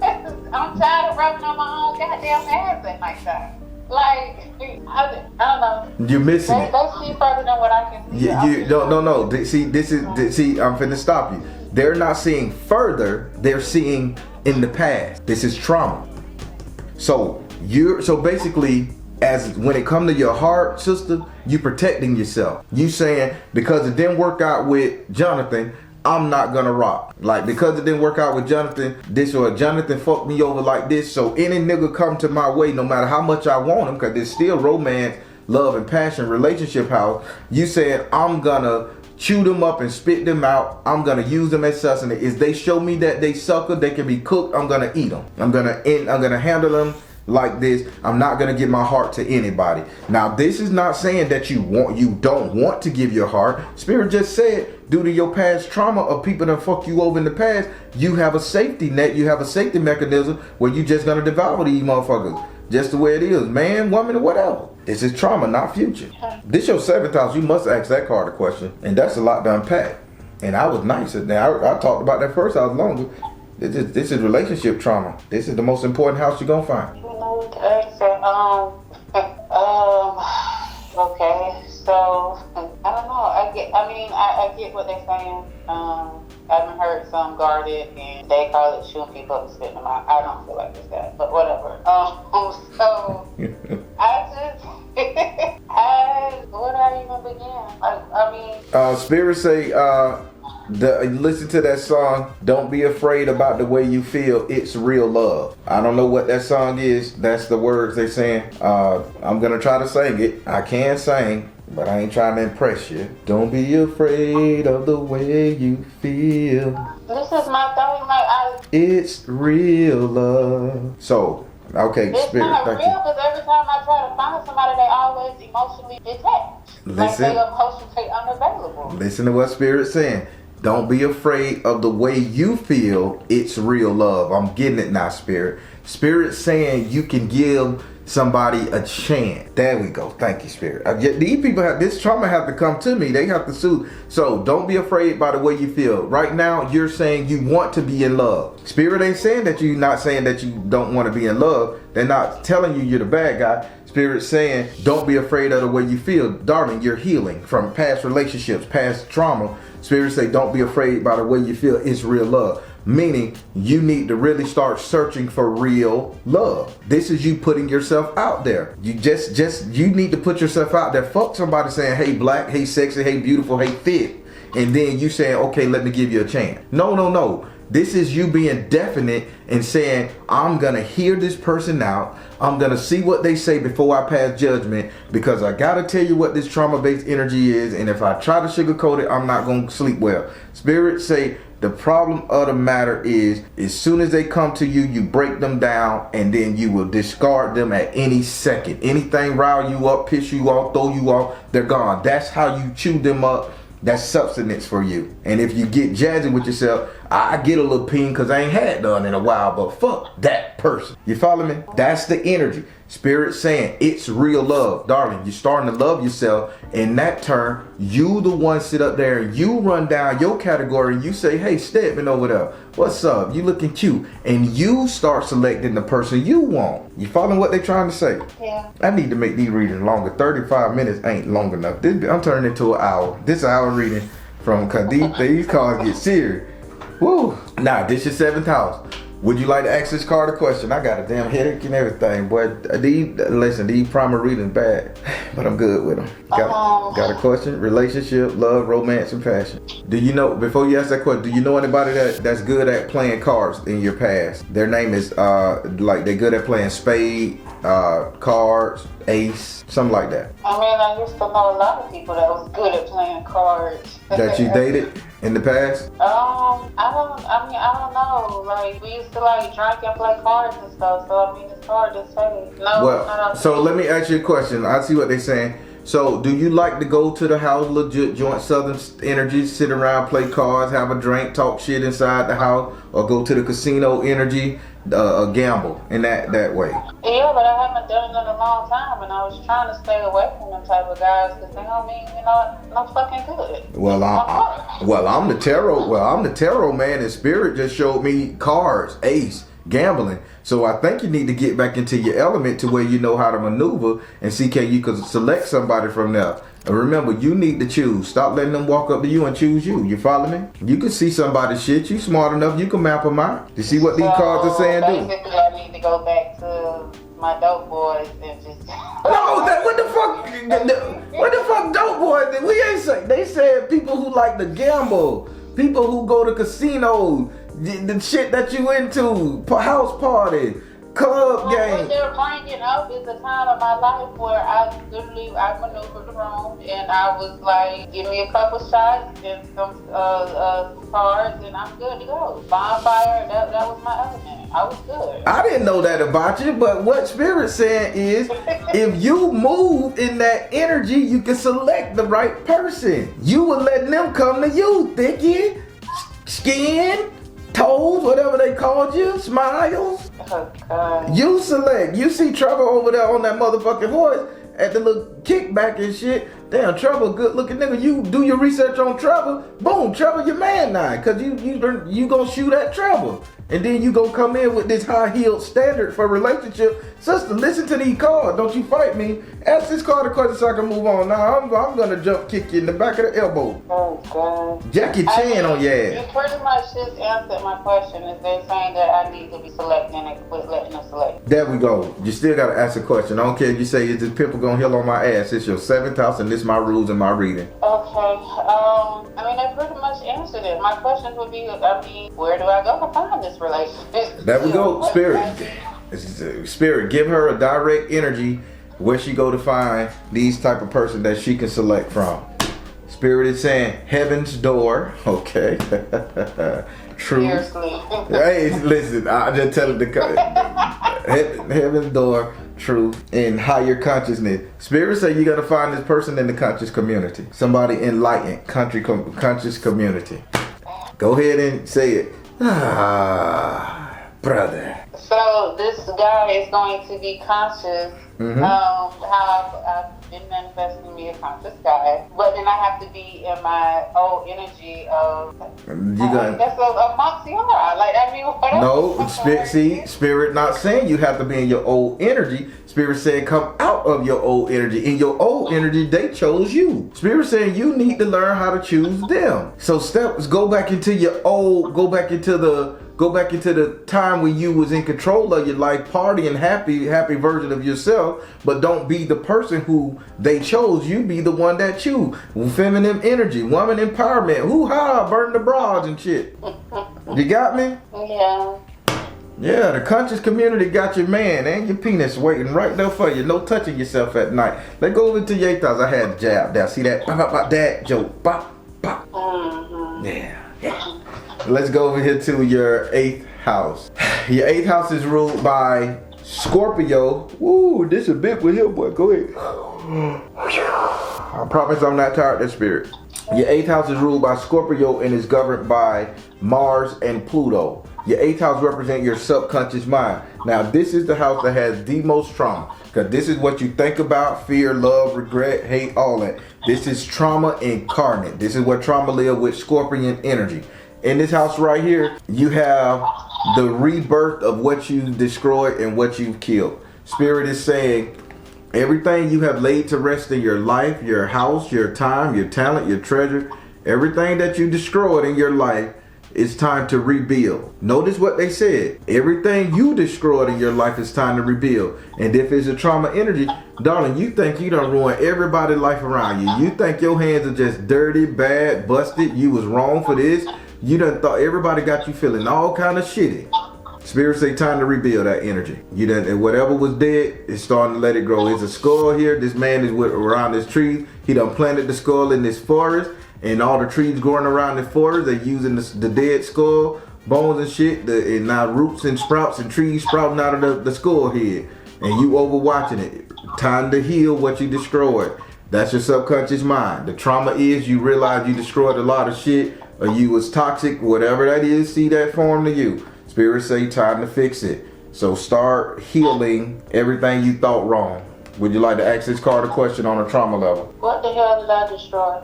Speaker 2: I'm tired of rubbing on my own goddamn ass at nighttime. Like, I don't know.
Speaker 3: You're missing it.
Speaker 2: They see further than what I can see.
Speaker 3: No. See, I'm finna stop you. They're not seeing further. They're seeing in the past. This is trauma. So basically, as when it comes to your heart, sister, you protecting yourself. You saying, because it didn't work out with Jonathan, I'm not gonna rock. Like, because it didn't work out with Jonathan, Jonathan fucked me over like this, so any nigga come to my way, no matter how much I want him, because there's still romance, love, and passion, relationship house. You said, I'm gonna chew them up and spit them out. I'm gonna use them as sustenance. If they show me that they sucker, they can be cooked, I'm gonna eat them. I'm gonna handle them like this. I'm not gonna give my heart to anybody. Now, this is not saying that you don't want to give your heart. Spirit just said, due to your past trauma of people that fuck you over in the past, you have a safety net, you have a safety mechanism where you just gonna devour these motherfuckers. Just the way it is, man, woman, or whatever. This is trauma, not future. This your 7th house, you must ask that card a question. And that's a lot to unpack. And I was nice. Now, I talked about that first house longer. This is relationship trauma. This is the most important house you're gonna find.
Speaker 2: Okay, so I don't know. I get what they're saying. I've heard some guarded and they call it shooting people up and spitting them out. I don't feel like it's that, but whatever. So where do I even begin?
Speaker 3: Spirit say, listen to that song, Don't Be Afraid About the Way You Feel, It's Real Love. I don't know what that song is. That's the words they're saying. I'm gonna try to sing it. I can sing, but I ain't trying to impress you. Don't be afraid of the way you feel.
Speaker 2: This is my thing,
Speaker 3: it's real love. So, okay,
Speaker 2: it's
Speaker 3: Spirit,
Speaker 2: not real because every time I try to find somebody, they always emotionally detached. Like they emotionally unavailable.
Speaker 3: Listen to what Spirit's saying. Don't be afraid of the way you feel. It's real love. I'm getting it now, Spirit. Spirit saying you can give somebody a chance. There we go. Thank you, Spirit. These people have this trauma have to come to me. They have to soothe. So don't be afraid by the way you feel. Right now, you're saying you want to be in love. Spirit ain't saying that you're not saying that you don't want to be in love. They're not telling you you're the bad guy. Spirit saying don't be afraid of the way you feel. Darling, you're healing from past relationships, past trauma. Spirit say don't be afraid by the way you feel. It's real love. Meaning you need to really start searching for real love. This is you putting yourself out there. You you need to put yourself out there. Fuck somebody saying, hey black, hey sexy, hey beautiful, hey fit. And then you saying, okay, let me give you a chance. No. This is you being definite and saying, I'm going to hear this person out. I'm going to see what they say before I pass judgment, because I got to tell you what this trauma-based energy is. And if I try to sugarcoat it, I'm not going to sleep well. Spirit say the problem of the matter is, as soon as they come to you, you break them down and then you will discard them at any second. Anything rile you up, piss you off, throw you off, they're gone. That's how you chew them up. That's substance for you. And if you get jazzy with yourself, I get a little ping because I ain't had none in a while, but fuck that person. You follow me? That's the energy. Spirit saying it's real love. Darling, you're starting to love yourself. In that turn, you the one sit up there and you run down your category and you say, hey, Stedman over there, what's up? You looking cute. And you start selecting the person you want. You following what they trying to say?
Speaker 2: Yeah.
Speaker 3: I need to make these readings longer. 35 minutes ain't long enough. I'm turning into an hour. This hour reading from, cause these cards get serious. Woo. Now, this is 7th house. Would you like to ask this card a question? I got a damn headache and everything, boy. These primal readings bad, but I'm good with them. Got a question? Relationship, love, romance, and passion. Do you know, before you ask that question, do you know anybody that's good at playing cards in your past? Their name is, like they're good at playing spade, cards, ace, something like that.
Speaker 2: I mean, I used to know a lot of people that was good at playing cards.
Speaker 3: That you dated in the past?
Speaker 2: I don't know. Like, we used to like drink and play cards and stuff. So I mean, it's hard to say. No.
Speaker 3: Well, so let me ask you a question. I see what they're saying. So, do you like to go to the house, legit joint Southern energy, sit around, play cards, have a drink, talk shit inside the house, or go to the casino energy, gamble in that way?
Speaker 2: Yeah, but I haven't done it in a long time, and I was trying to stay away from them type of guys because they don't mean, no fucking good.
Speaker 3: Well, I'm the tarot man, and Spirit just showed me cards, ace, gambling. So I think you need to get back into your element to where you know how to maneuver and see can you could select somebody from there. And remember, you need to choose. Stop letting them walk up to you and choose you. You follow me? You can see somebody's shit. You smart enough. You can map them out. You see what these cards are saying?
Speaker 2: Basically, I need to go back to my dope boys and just.
Speaker 3: No, what the fuck? What the fuck, dope boys? We ain't say. They said people who like to gamble, people who go to casinos. The shit that you into, house party, club game.
Speaker 2: What they're bringing up is a time of my life where I maneuvered around and I was like, give me a couple shots and some cards and I'm good to go. Bonfire, that was my element. I was good.
Speaker 3: I didn't know that about you, but what Spirit's saying is, if you move in that energy, you can select the right person. You were letting them come to you, Thicky, Skin, toes, whatever they called you, smiles.
Speaker 2: Oh, God.
Speaker 3: You select. You see Trevor over there on that motherfucking horse at the little kickback and shit. Damn, Trevor, good looking nigga. You do your research on Trevor. Boom, Trevor, your man now. Cause you gonna shoot at Trevor. And then you gonna come in with this high-heeled standard for relationship. Sister, listen to these cards. Don't you fight me. Ask this card a question so I can move on. Now, I'm gonna jump kick you in the back of the elbow.
Speaker 2: Oh, God.
Speaker 3: Jackie Chan on your ass.
Speaker 2: You pretty much just answered my question. Is they saying that I need to be selecting and quit letting them select?
Speaker 3: There we go. You still gotta ask a question. I don't care if you say, is this pimple gonna heal on my ass? It's your 7th house and this my rules and my reading.
Speaker 2: Okay. I mean, they pretty much answered it. My question would be, where do I go to find this relationship?
Speaker 3: There we go. Spirit, give her a direct energy where she go to find these type of person that she can select from. Spirit is saying heaven's door. Okay. True.
Speaker 2: Seriously.
Speaker 3: Hey, listen, I just tell it heaven's door, truth, and higher consciousness. Spirit say you gotta find this person in the conscious community. Somebody enlightened, conscious community. Go ahead and say it. Ah, brother.
Speaker 2: So this guy is going to be conscious. How I've been manifesting me a conscious guy, but then I have to be in my old energy of. That's a moxiara. Like I mean, whatever.
Speaker 3: No, spirit not saying you have to be in your old energy. Spirit saying come out of your old energy. In your old energy, they chose you. Spirit saying you need to learn how to choose them. So steps, go back into your old, go back into the time when you was in control of your life, partying, happy version of yourself, but don't be the person who they chose. You be the one that choose. Feminine energy, woman empowerment, hoo-ha, burn the bras and shit. You got me?
Speaker 2: Yeah.
Speaker 3: Yeah, the conscious community got your man and your penis waiting right there for you. No touching yourself at night. Let's go over to your 8th house. I had a jab there. See that? Bop, that joke. Bop, bop. Yeah. Let's go over here to your 8th house. Your 8th house is ruled by Scorpio. Woo, this is big with him, boy. Go ahead. I promise I'm not tired of that spirit. Your 8th house is ruled by Scorpio and is governed by Mars and Pluto. Your 8th house represents your subconscious mind. Now, this is the house that has the most trauma, because this is what you think about: fear, love, regret, hate, all that. This is trauma incarnate. This is what trauma lives with, Scorpion energy. In this house right here, you have the rebirth of what you destroyed and what you've killed. Spirit is saying everything you have laid to rest in your life, your house, your time, your talent, your treasure, everything that you destroyed in your life, it's time to rebuild. Notice what they said. Everything you destroyed in your life is time to rebuild. And if it's a trauma energy, darling, you think you done ruined everybody's life around you. You think your hands are just dirty, bad, busted. You was wrong for this. You done thought everybody got you feeling all kind of shitty. Spirit say time to rebuild that energy. You done, and whatever was dead, it's starting to let it grow. There's a skull here. This man is around this tree. He done planted the skull in this forest. And all the trees growing around the forest, they're using the dead skull, bones and shit, and now roots and sprouts and trees sprouting out of the skull head. And you overwatching it. Time to heal what you destroyed. That's your subconscious mind. The trauma is you realize you destroyed a lot of shit, or you was toxic, whatever that is, see that form to you. Spirit say time to fix it. So start healing everything you thought wrong. Would you like to ask this card a question on a trauma level?
Speaker 2: What the hell did I destroy?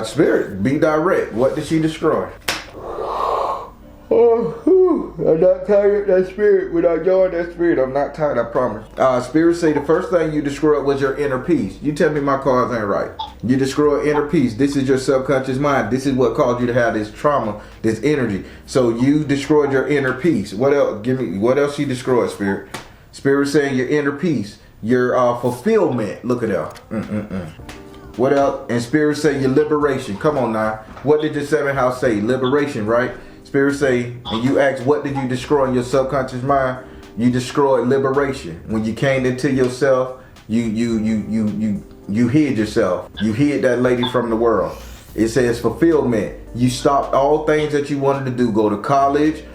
Speaker 3: Spirit, be direct. What did she destroy? I'm not tired of that spirit. Without y'all, that spirit, I'm not tired, I promise. Spirit say the first thing you destroyed was your inner peace. You tell me my cards ain't right. You destroyed inner peace. This is your subconscious mind. This is what caused you to have this trauma, this energy. So you destroyed your inner peace. What else? Give me, what else you destroyed, Spirit? Spirit saying your inner peace, your fulfillment. Look at that. What else? And Spirit say your liberation. Come on now. What did the 7th house say? Liberation, right? Spirit say, and you ask, what did you destroy in your subconscious mind? You destroyed liberation. When you came into yourself, you hid yourself. You hid that lady from the world. It says fulfillment. You stopped all things that you wanted to do. Go to college,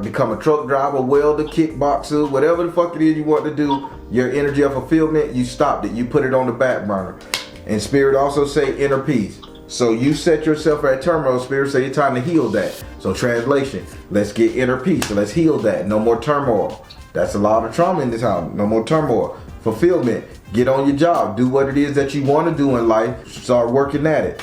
Speaker 3: become a truck driver, welder, kickboxer, whatever the fuck it is you want to do. Your energy of fulfillment, you stopped it. You put it on the back burner. And Spirit also say inner peace. So you set yourself at turmoil. Spirit say it's time to heal that. So translation, let's get inner peace. So let's heal that. No more turmoil. That's a lot of trauma in this house. No more turmoil. Fulfillment. Get on your job. Do what it is that you want to do in life. Start working at it.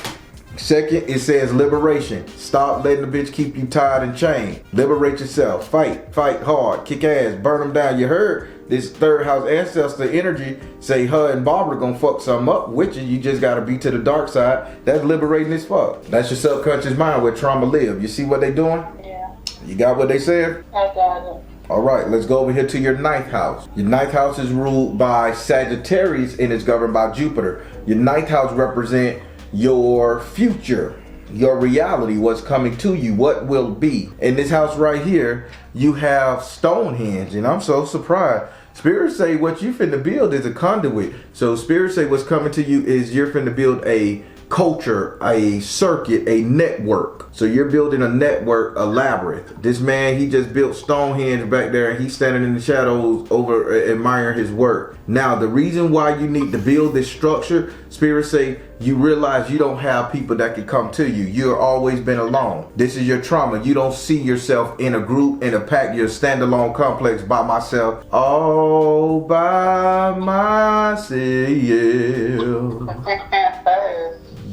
Speaker 3: Second, it says liberation. Stop letting the bitch keep you tied and chained. Liberate yourself. Fight hard. Kick ass. Burn them down. You heard this 3rd house ancestor energy say her and Barbara gonna fuck something up with you. You just gotta be to the dark side. That's liberating as fuck. That's your subconscious mind where trauma live. You see what they doing?
Speaker 2: Yeah.
Speaker 3: You got what they said?
Speaker 2: I got it.
Speaker 3: All right, let's go over here to your 9th house. Your 9th house is ruled by Sagittarius and is governed by Jupiter. Your 9th house represent your future, your reality, what's coming to you, what will be. In this house right here, you have Stonehenge, and I'm so surprised. Spirit say what you finna build is a conduit. So Spirit say what's coming to you is you're finna build a culture, a circuit, a network. So you're building a network, a labyrinth. This man, he just built Stonehenge back there, and he's standing in the shadows over admiring his work. Now, the reason why you need to build this structure, Spirit say, you realize you don't have people that can come to you. You've always been alone. This is your trauma. You don't see yourself in a group, in a pack. You're a standalone complex by myself. All by myself.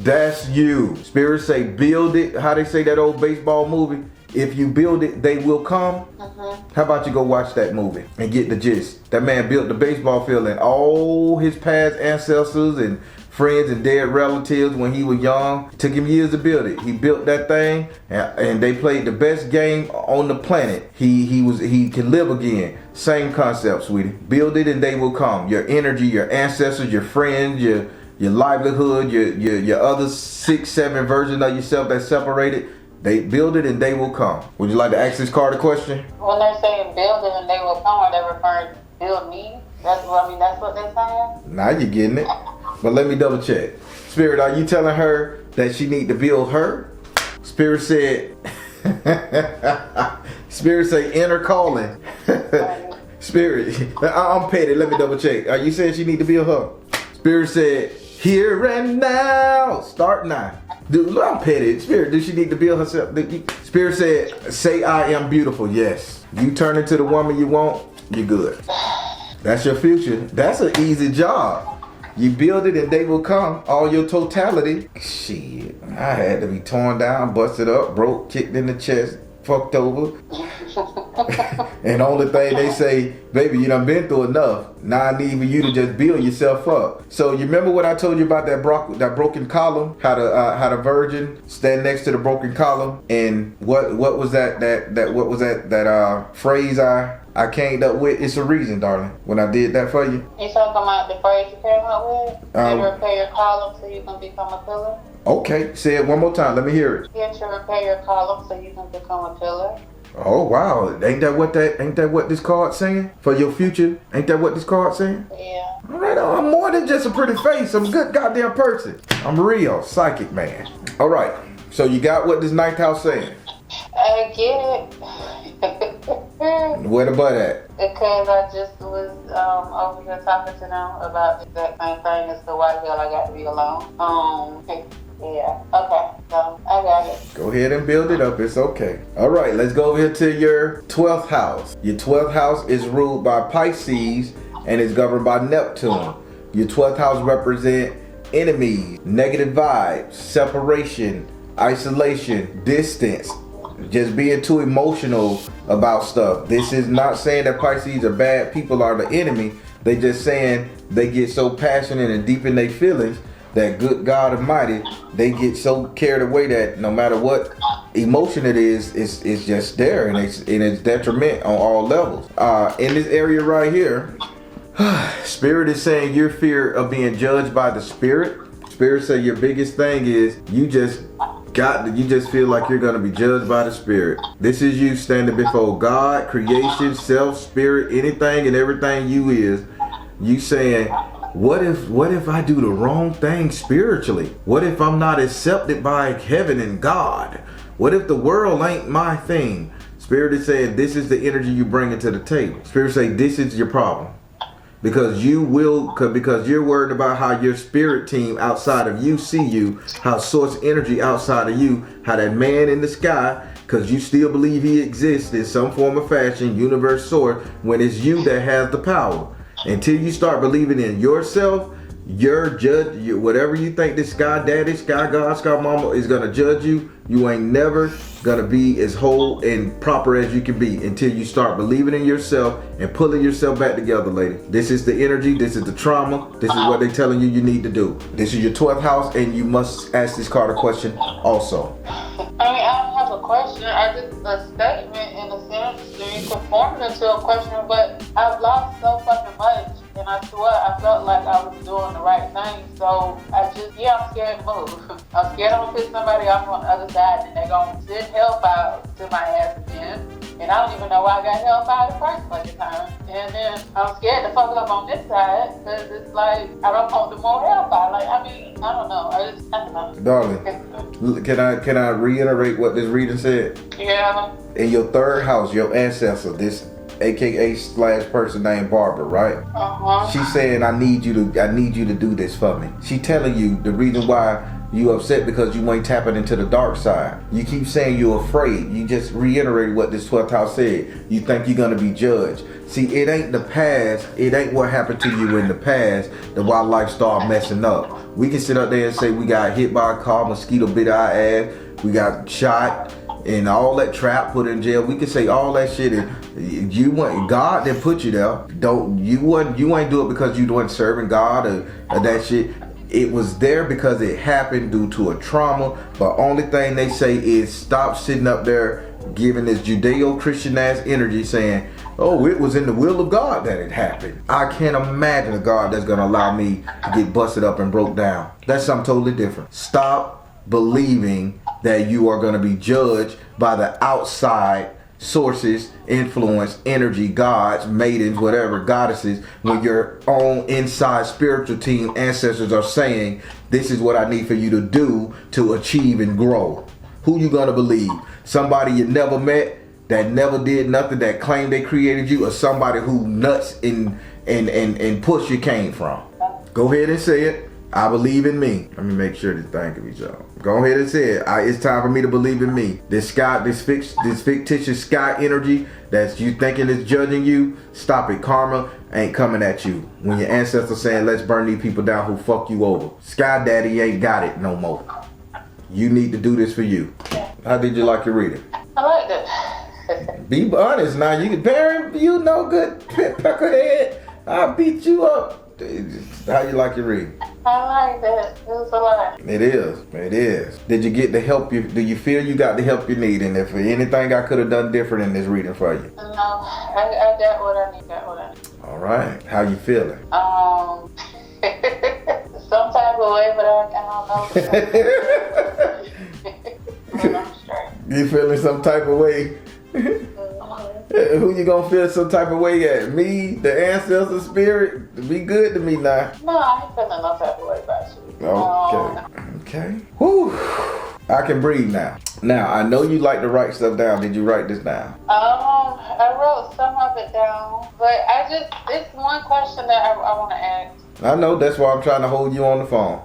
Speaker 3: That's you. Spirit say build it. How they say that old baseball movie? If you build it, they will come. How about you go watch that movie and get the gist? That man built the baseball field, and all his past ancestors and friends and dead relatives when he was young. Took him years to build it. He built that thing, and they played the best game on the planet. He can live again. Same concept, sweetie. Build it and they will come. Your energy, your ancestors, your friends, your livelihood, your other 6, 7 versions of yourself that's separated. They build it and they will come. Would you like to ask this card a question?
Speaker 2: When they're saying build it and they will come, are they referring to build me? That's what they're saying?
Speaker 3: Now you're getting it. But let me double check. Spirit, are you telling her that she need to build her? Spirit said, Spirit say inner calling. Spirit, I'm petty. Let me double check. Are you saying she need to build her? Spirit said, here and now. Start now. Dude, look, I'm petty. Spirit, does she need to build herself? Spirit said, say I am beautiful. Yes. You turn into the woman you want, you're good. That's your future. That's an easy job. You build it and they will come. All your totality. Shit. I had to be torn down, busted up, broke, kicked in the chest, fucked over. And the only thing they say, baby, you done been through enough. Now I need for you to just build yourself up. So you remember what I told you about that broken column? How the virgin stand next to the broken column? And what was that phrase I came up with? It's a reason, darling, when I did that for you.
Speaker 2: You talking about the phrase you came up with? You repair your column so you can become a pillar?
Speaker 3: Okay, say it one more time. Let me hear it.
Speaker 2: You have to repair your column so you can become a pillar.
Speaker 3: Oh wow, ain't that what this card saying for your future? Ain't that what this card saying?
Speaker 2: Yeah.
Speaker 3: All right, I'm more than just a pretty face. I'm a good goddamn person. I'm real, psychic man. All right, so you got what this ninth house saying?
Speaker 2: I get it.
Speaker 3: Where the butt at?
Speaker 2: Because I just was over here talking to them about the exact same thing as to why the hell I got to be alone. Yeah. Okay. So I got it.
Speaker 3: Go ahead and build it up. It's okay. All right. Let's go over here to your 12th house. Your 12th house is ruled by Pisces and is governed by Neptune. Your 12th house represent enemies, negative vibes, separation, isolation, distance, just being too emotional about stuff. This is not saying that Pisces are bad people, are the enemy. They just saying they get so passionate and deep in their feelings that good God Almighty, they get so carried away that no matter what emotion it is, it's just there, and it's detriment on all levels. In this area right here, Spirit is saying your fear of being judged by the Spirit. Spirit say your biggest thing is you just feel like you're gonna be judged by the Spirit. This is you standing before God, creation, self, spirit, anything and everything you is. You saying, what if I do the wrong thing spiritually? What if I'm not accepted by heaven and God? What if the world ain't my thing? Spirit is saying this is the energy you bring into the table. Spirit say this is your problem. Because you're worried about how your spirit team outside of you see you, how source energy outside of you, how that man in the sky, because you still believe he exists in some form of fashion, universe, source, when it's you that has the power. Until you start believing in yourself, your judge, whatever you think this sky daddy, sky God, sky mama is gonna judge you, you ain't never gonna be as whole and proper as you can be until you start believing in yourself and pulling yourself back together, lady. This is the energy, this is the trauma, this is what they're telling you need to do. This is your 12th house, and you must ask this card a question also.
Speaker 2: I mean, I don't have a question. I just a statement in a sense. So you can form it into a question, but I've lost so fucking much, and I swear I felt like I was doing the right thing. So I'm scared to move. I'm scared I'm gonna piss somebody off on the other side, and they're gonna send help out to my ass again. And I don't even know why I got hellfire the first fucking time. And then I'm scared to fuck up on this side because it's like I don't want the more hellfire. Like, I mean, I don't know. I don't know.
Speaker 3: Darling, can I reiterate what this reading said?
Speaker 2: Yeah.
Speaker 3: In your third house, your ancestor, this AKA / person named Barbara, right?
Speaker 2: Uh-huh.
Speaker 3: She's saying, I need you to do this for me. She telling you the reason why you upset because you ain't tapping into the dark side. You keep saying you're afraid. You just reiterated what this 12th house said. You think you're gonna be judged. See, it ain't the past. It ain't what happened to you in the past that why life started messing up. We can sit up there and say we got hit by a car, mosquito bit our ass, we got shot, and all that trap put in jail. We can say all that shit. And God didn't put you there. You ain't do it because you weren't serving God or that shit. It was there because it happened due to a trauma. But only thing they say is stop sitting up there giving this Judeo-Christian ass energy saying, oh, it was in the will of God that it happened. I can't imagine a God that's gonna allow me to get busted up and broke down. That's something totally different. Stop believing that you are gonna be judged by the outside sources, influence, energy, gods, maidens, whatever, goddesses, when your own inside spiritual team ancestors are saying, this is what I need for you to do to achieve and grow. Who you gonna believe? Somebody you never met, that never did nothing, that claimed they created you, or somebody who nuts and push you came from? Go ahead and say it. I believe in me. Let me make sure this thing can be shown. Go ahead and say it. It's time for me to believe in me. This fictitious sky energy that you thinking is judging you, stop it. Karma ain't coming at you. When your ancestors saying, let's burn these people down who fuck you over. Sky Daddy ain't got it no more. You need to do this for you. How did you like your reading?
Speaker 2: I liked it.
Speaker 3: Be honest now. You parent, you no good peckerhead. I'll beat you up. How you like your reading?
Speaker 2: I like that. It was a lot.
Speaker 3: It is. It is. Did you get the help do you feel you got the help you need? And if anything I could have done different in this reading for you?
Speaker 2: No, I got what I need.
Speaker 3: All right. How you feeling?
Speaker 2: Some type of way, but I don't know. I'm straight.
Speaker 3: You feeling some type of way? Who you gonna feel some type of way at? Me, the ancestor spirit? Be good to me now.
Speaker 2: No, I ain't feeling no type of way about you.
Speaker 3: Okay. Whew. I can breathe now. Now, I know you like to write stuff down. Did you write this down?
Speaker 2: I wrote some of it down, but it's one question that I want to ask.
Speaker 3: I know, that's why I'm trying to hold you on the phone.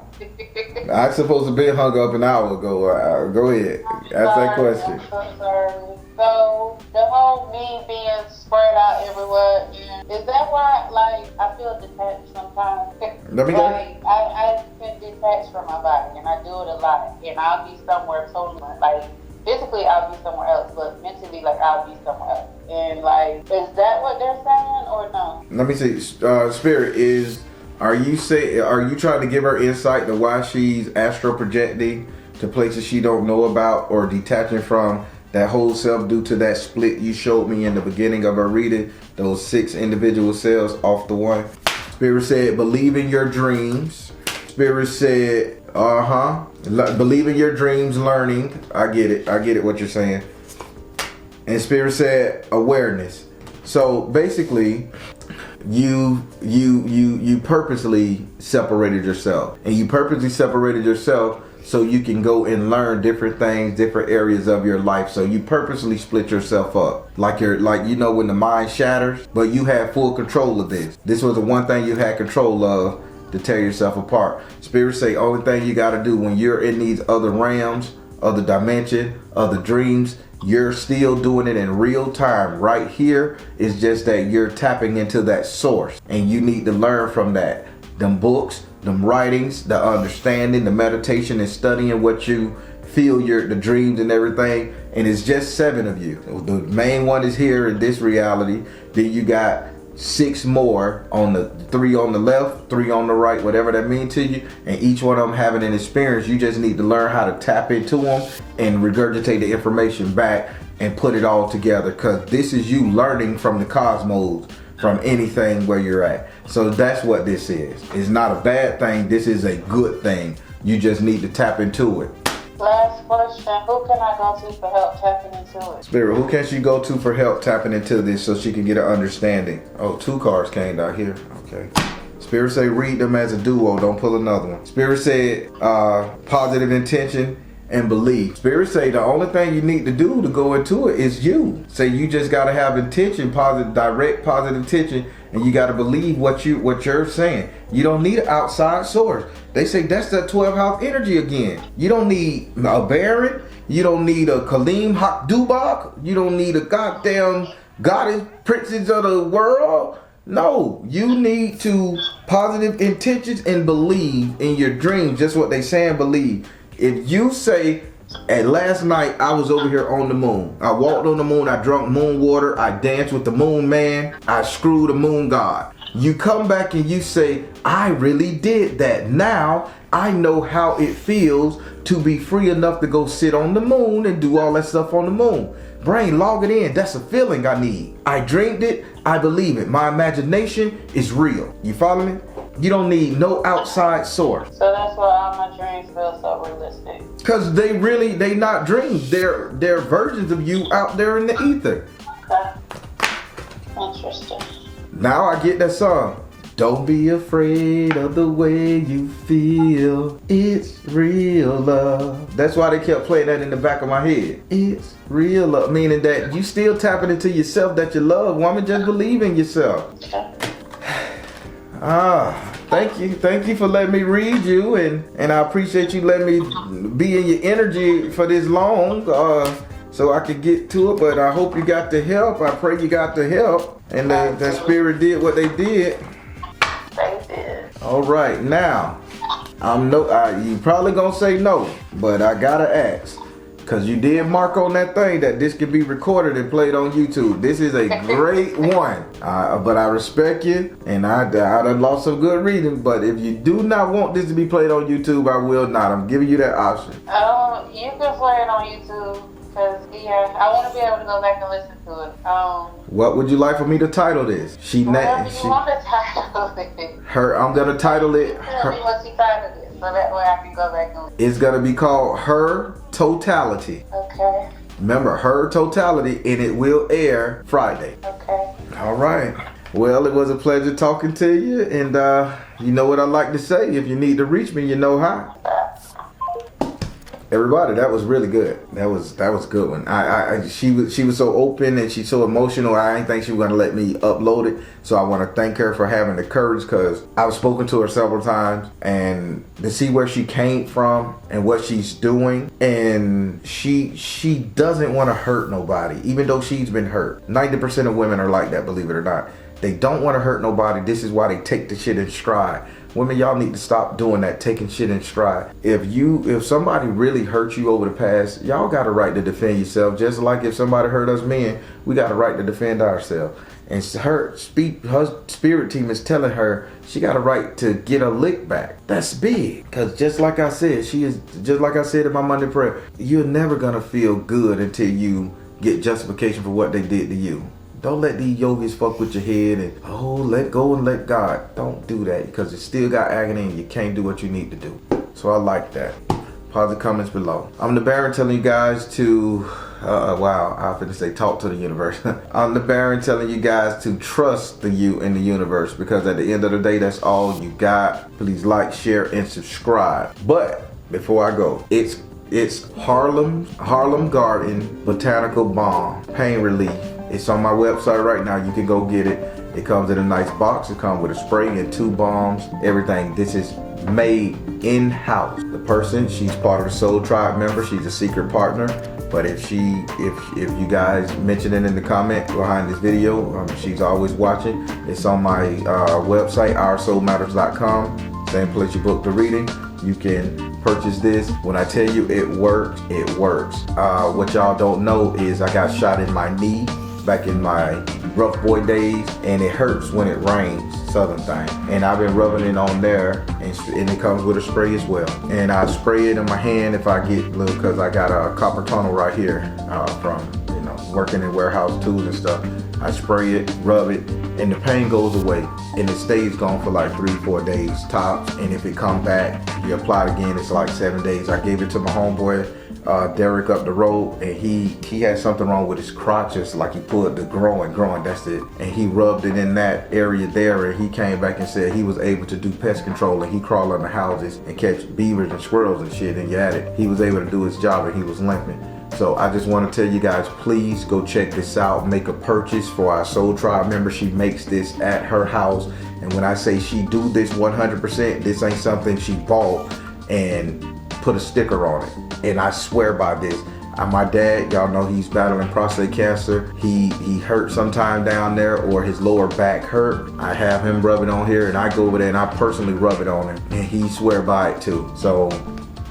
Speaker 3: I supposed to be hung up an hour ago. Go ahead. Ask that question.
Speaker 2: I'm so sorry. So, the whole me being spread out everywhere, is that why, like, I feel detached sometimes?
Speaker 3: Let me go.
Speaker 2: Like, I've been detached from my body, and I do it a lot, and I'll be somewhere totally, like, physically I'll be somewhere else, but mentally, like, I'll be somewhere else. And, like, is that what they're saying, or no?
Speaker 3: Let me see. Spirit, are you trying to give her insight to why she's astral projecting to places she don't know about, or detaching from that whole self due to that split you showed me in the beginning of her reading, those 6 individual cells off the one? Spirit said, believe in your dreams. Spirit said, believe in your dreams, learning. I get it what you're saying. And Spirit said, awareness. So basically, you purposely separated yourself. And you purposely separated yourself so you can go and learn different things, different areas of your life. So you purposely split yourself up. Like when the mind shatters, but you had full control of this. This was the one thing you had control of to tear yourself apart. Spirit say only thing you gotta do when you're in these other realms, other dimension, other dreams, you're still doing it in real time. Right here is just that you're tapping into that source, and you need to learn from that. Them books, them writings, the understanding, the meditation and studying what you feel, the dreams and everything. And it's just 7 of you. The main one is here in this reality. Then you got 6 more on the 3 on the left, 3 on the right, whatever that means to you. And each one of them having an experience. You just need to learn how to tap into them and regurgitate the information back and put it all together. Because this is you learning from the cosmos, from anything where you're at. So that's what this is. It's not a bad thing. This is a good thing. You just need to tap into it.
Speaker 2: Last question. Who can I go to for help tapping into it?
Speaker 3: Spirit, who can she go to for help tapping into this so she can get an understanding? Oh, 2 cards came down here. Okay. Spirit say read them as a duo. Don't pull another one. Spirit said positive intention and belief. Spirit say the only thing you need to do to go into it is you. Say you just got to have intention, positive, direct positive intention, and you got to believe what you're saying. You don't need an outside source. They say that's that 12th house energy again. You don't need a Baron. You don't need a Kaleem Hakdubak. You don't need a goddamn goddess princess of the world. No, you need to positive intentions and believe in your dreams. Just what they say and believe. If you say, and last night I was over here on the moon. I walked on the moon, I drank moon water, I danced with the moon man, I screwed the moon god. You come back and you say, I really did that. Now I know how it feels to be free enough to go sit on the moon and do all that stuff on the moon. Brain, log it in. That's a feeling I need. I dreamed it, I believe it. My imagination is real. You follow me? You don't need no outside source.
Speaker 2: So that's why all my dreams feel so realistic.
Speaker 3: Cause they not dreams. They're versions of you out there in the ether.
Speaker 2: Okay. Interesting.
Speaker 3: Now I get that song. Don't be afraid of the way you feel. It's real love. That's why they kept playing that in the back of my head. It's real love. Meaning that you still tapping into yourself that you love. Woman, just believe in yourself.
Speaker 2: Okay.
Speaker 3: Thank you. Thank you for letting me read you, and I appreciate you letting me be in your energy for this long, so I could get to it. But I hope you got the help. I pray you got the help, and that spirit did what they did.
Speaker 2: They did.
Speaker 3: All right, now you probably gonna say no, but I gotta ask. Cause you did mark on that thing that this can be recorded and played on YouTube. This is a great one. But I respect you, and I done lost some good reading. But if you do not want this to be played on YouTube, I will not. I'm giving you that option.
Speaker 2: You can play it on YouTube. Cause I want to be able to go back and listen to it.
Speaker 3: What would you like for me to title this?
Speaker 2: Whatever you want to title it.
Speaker 3: I'm gonna title it.
Speaker 2: Tell me what you titled it, so that way I can go back and listen.
Speaker 3: It's gonna be called Her Totality.
Speaker 2: Okay.
Speaker 3: Remember, Her Totality, and it will air Friday.
Speaker 2: Okay.
Speaker 3: All right. Well, it was a pleasure talking to you, and you know what I like to say. If you need to reach me, you know how. Everybody, that was really good. That was a good one. She was so open and she's so emotional. I didn't think she was gonna let me upload it. So I want to thank her for having the courage, because I've spoken to her several times, and to see where she came from and what she's doing, and she doesn't want to hurt nobody, even though she's been hurt. 90% of women are like that, believe it or not. They don't want to hurt nobody. This is why they take the shit in stride. Women, y'all need to stop doing that, taking shit in stride. If somebody really hurt you over the past, y'all got a right to defend yourself. Just like if somebody hurt us men, we got a right to defend ourselves. And her spirit team is telling her she got a right to get a lick back. That's big. Because just like I said, just like I said in my Monday prayer, you're never going to feel good until you get justification for what they did to you. Don't let these yogis fuck with your head and, let go and let God. Don't do that, because it still got agony and you can't do what you need to do. So I like that. Positive comments below. I'm the Baron telling you guys to, I was going to say talk to the universe. I'm the Baron telling you guys to trust the you in the universe, because at the end of the day, that's all you got. Please like, share, and subscribe. But before I go, it's Harlem Garden Botanical Balm Pain Relief. It's on my website right now. You can go get it. It comes in a nice box. It comes with a spray and 2 bombs, everything. This is made in-house. The person, she's part of the S.O.L Tribe member. She's a secret partner. But if you guys mention it in the comment behind this video, she's always watching. It's on my website, S.O.LMatters.com. Same place you book the reading. You can purchase this. When I tell you it works, it works. What y'all don't know is I got shot in my knee back in my rough boy days, and it hurts when it rains, southern thing. And I've been rubbing it on there, and it comes with a spray as well. And I spray it in my hand if I get blue, because I got a copper tunnel right here from working in warehouse tools and stuff. I spray it, rub it, and the pain goes away. And it stays gone for like 3-4 days tops. And if it come back, you apply it again, it's like 7 days. I gave it to my homeboy, Derek up the road, and he had something wrong with his crotches, like he pulled the growing, that's it. And he rubbed it in that area there, and he came back and said he was able to do pest control, and he crawled under houses and catch beavers and squirrels and shit, and he was able to do his job, and he was limping. So I just want to tell you guys, please go check this out. Make a purchase for our Soul Tribe member. She makes this at her house. And when I say she do this 100%, this ain't something she bought and put a sticker on it. And I swear by this. My dad, y'all know he's battling prostate cancer. He hurt sometime down there, or his lower back hurt. I have him rub it on here, and I go over there and I personally rub it on him. And he swear by it too. So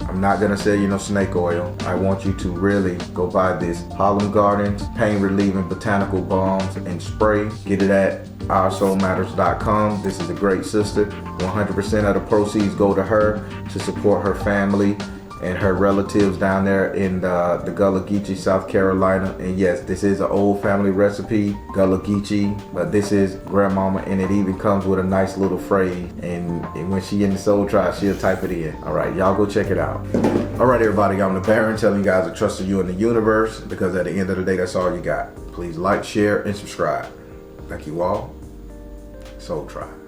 Speaker 3: I'm not gonna sell you no snake oil. I want you to really go buy this Harlem Gardens pain relieving botanical balms and spray. Get it at S.O.LMatters.com. This is a great sister. 100% of the proceeds go to her to support her family and her relatives down there in the Gullah Geechee, South Carolina. And yes, this is an old family recipe, Gullah Geechee, but this is grandmama, and it even comes with a nice little phrase. And when she in the Soul Tribe, she'll type it in. All right, y'all go check it out. All right, everybody, I'm the Baron, telling you guys to trust in you in the universe, because at the end of the day, that's all you got. Please like, share, and subscribe. Thank you all. Soul Tribe.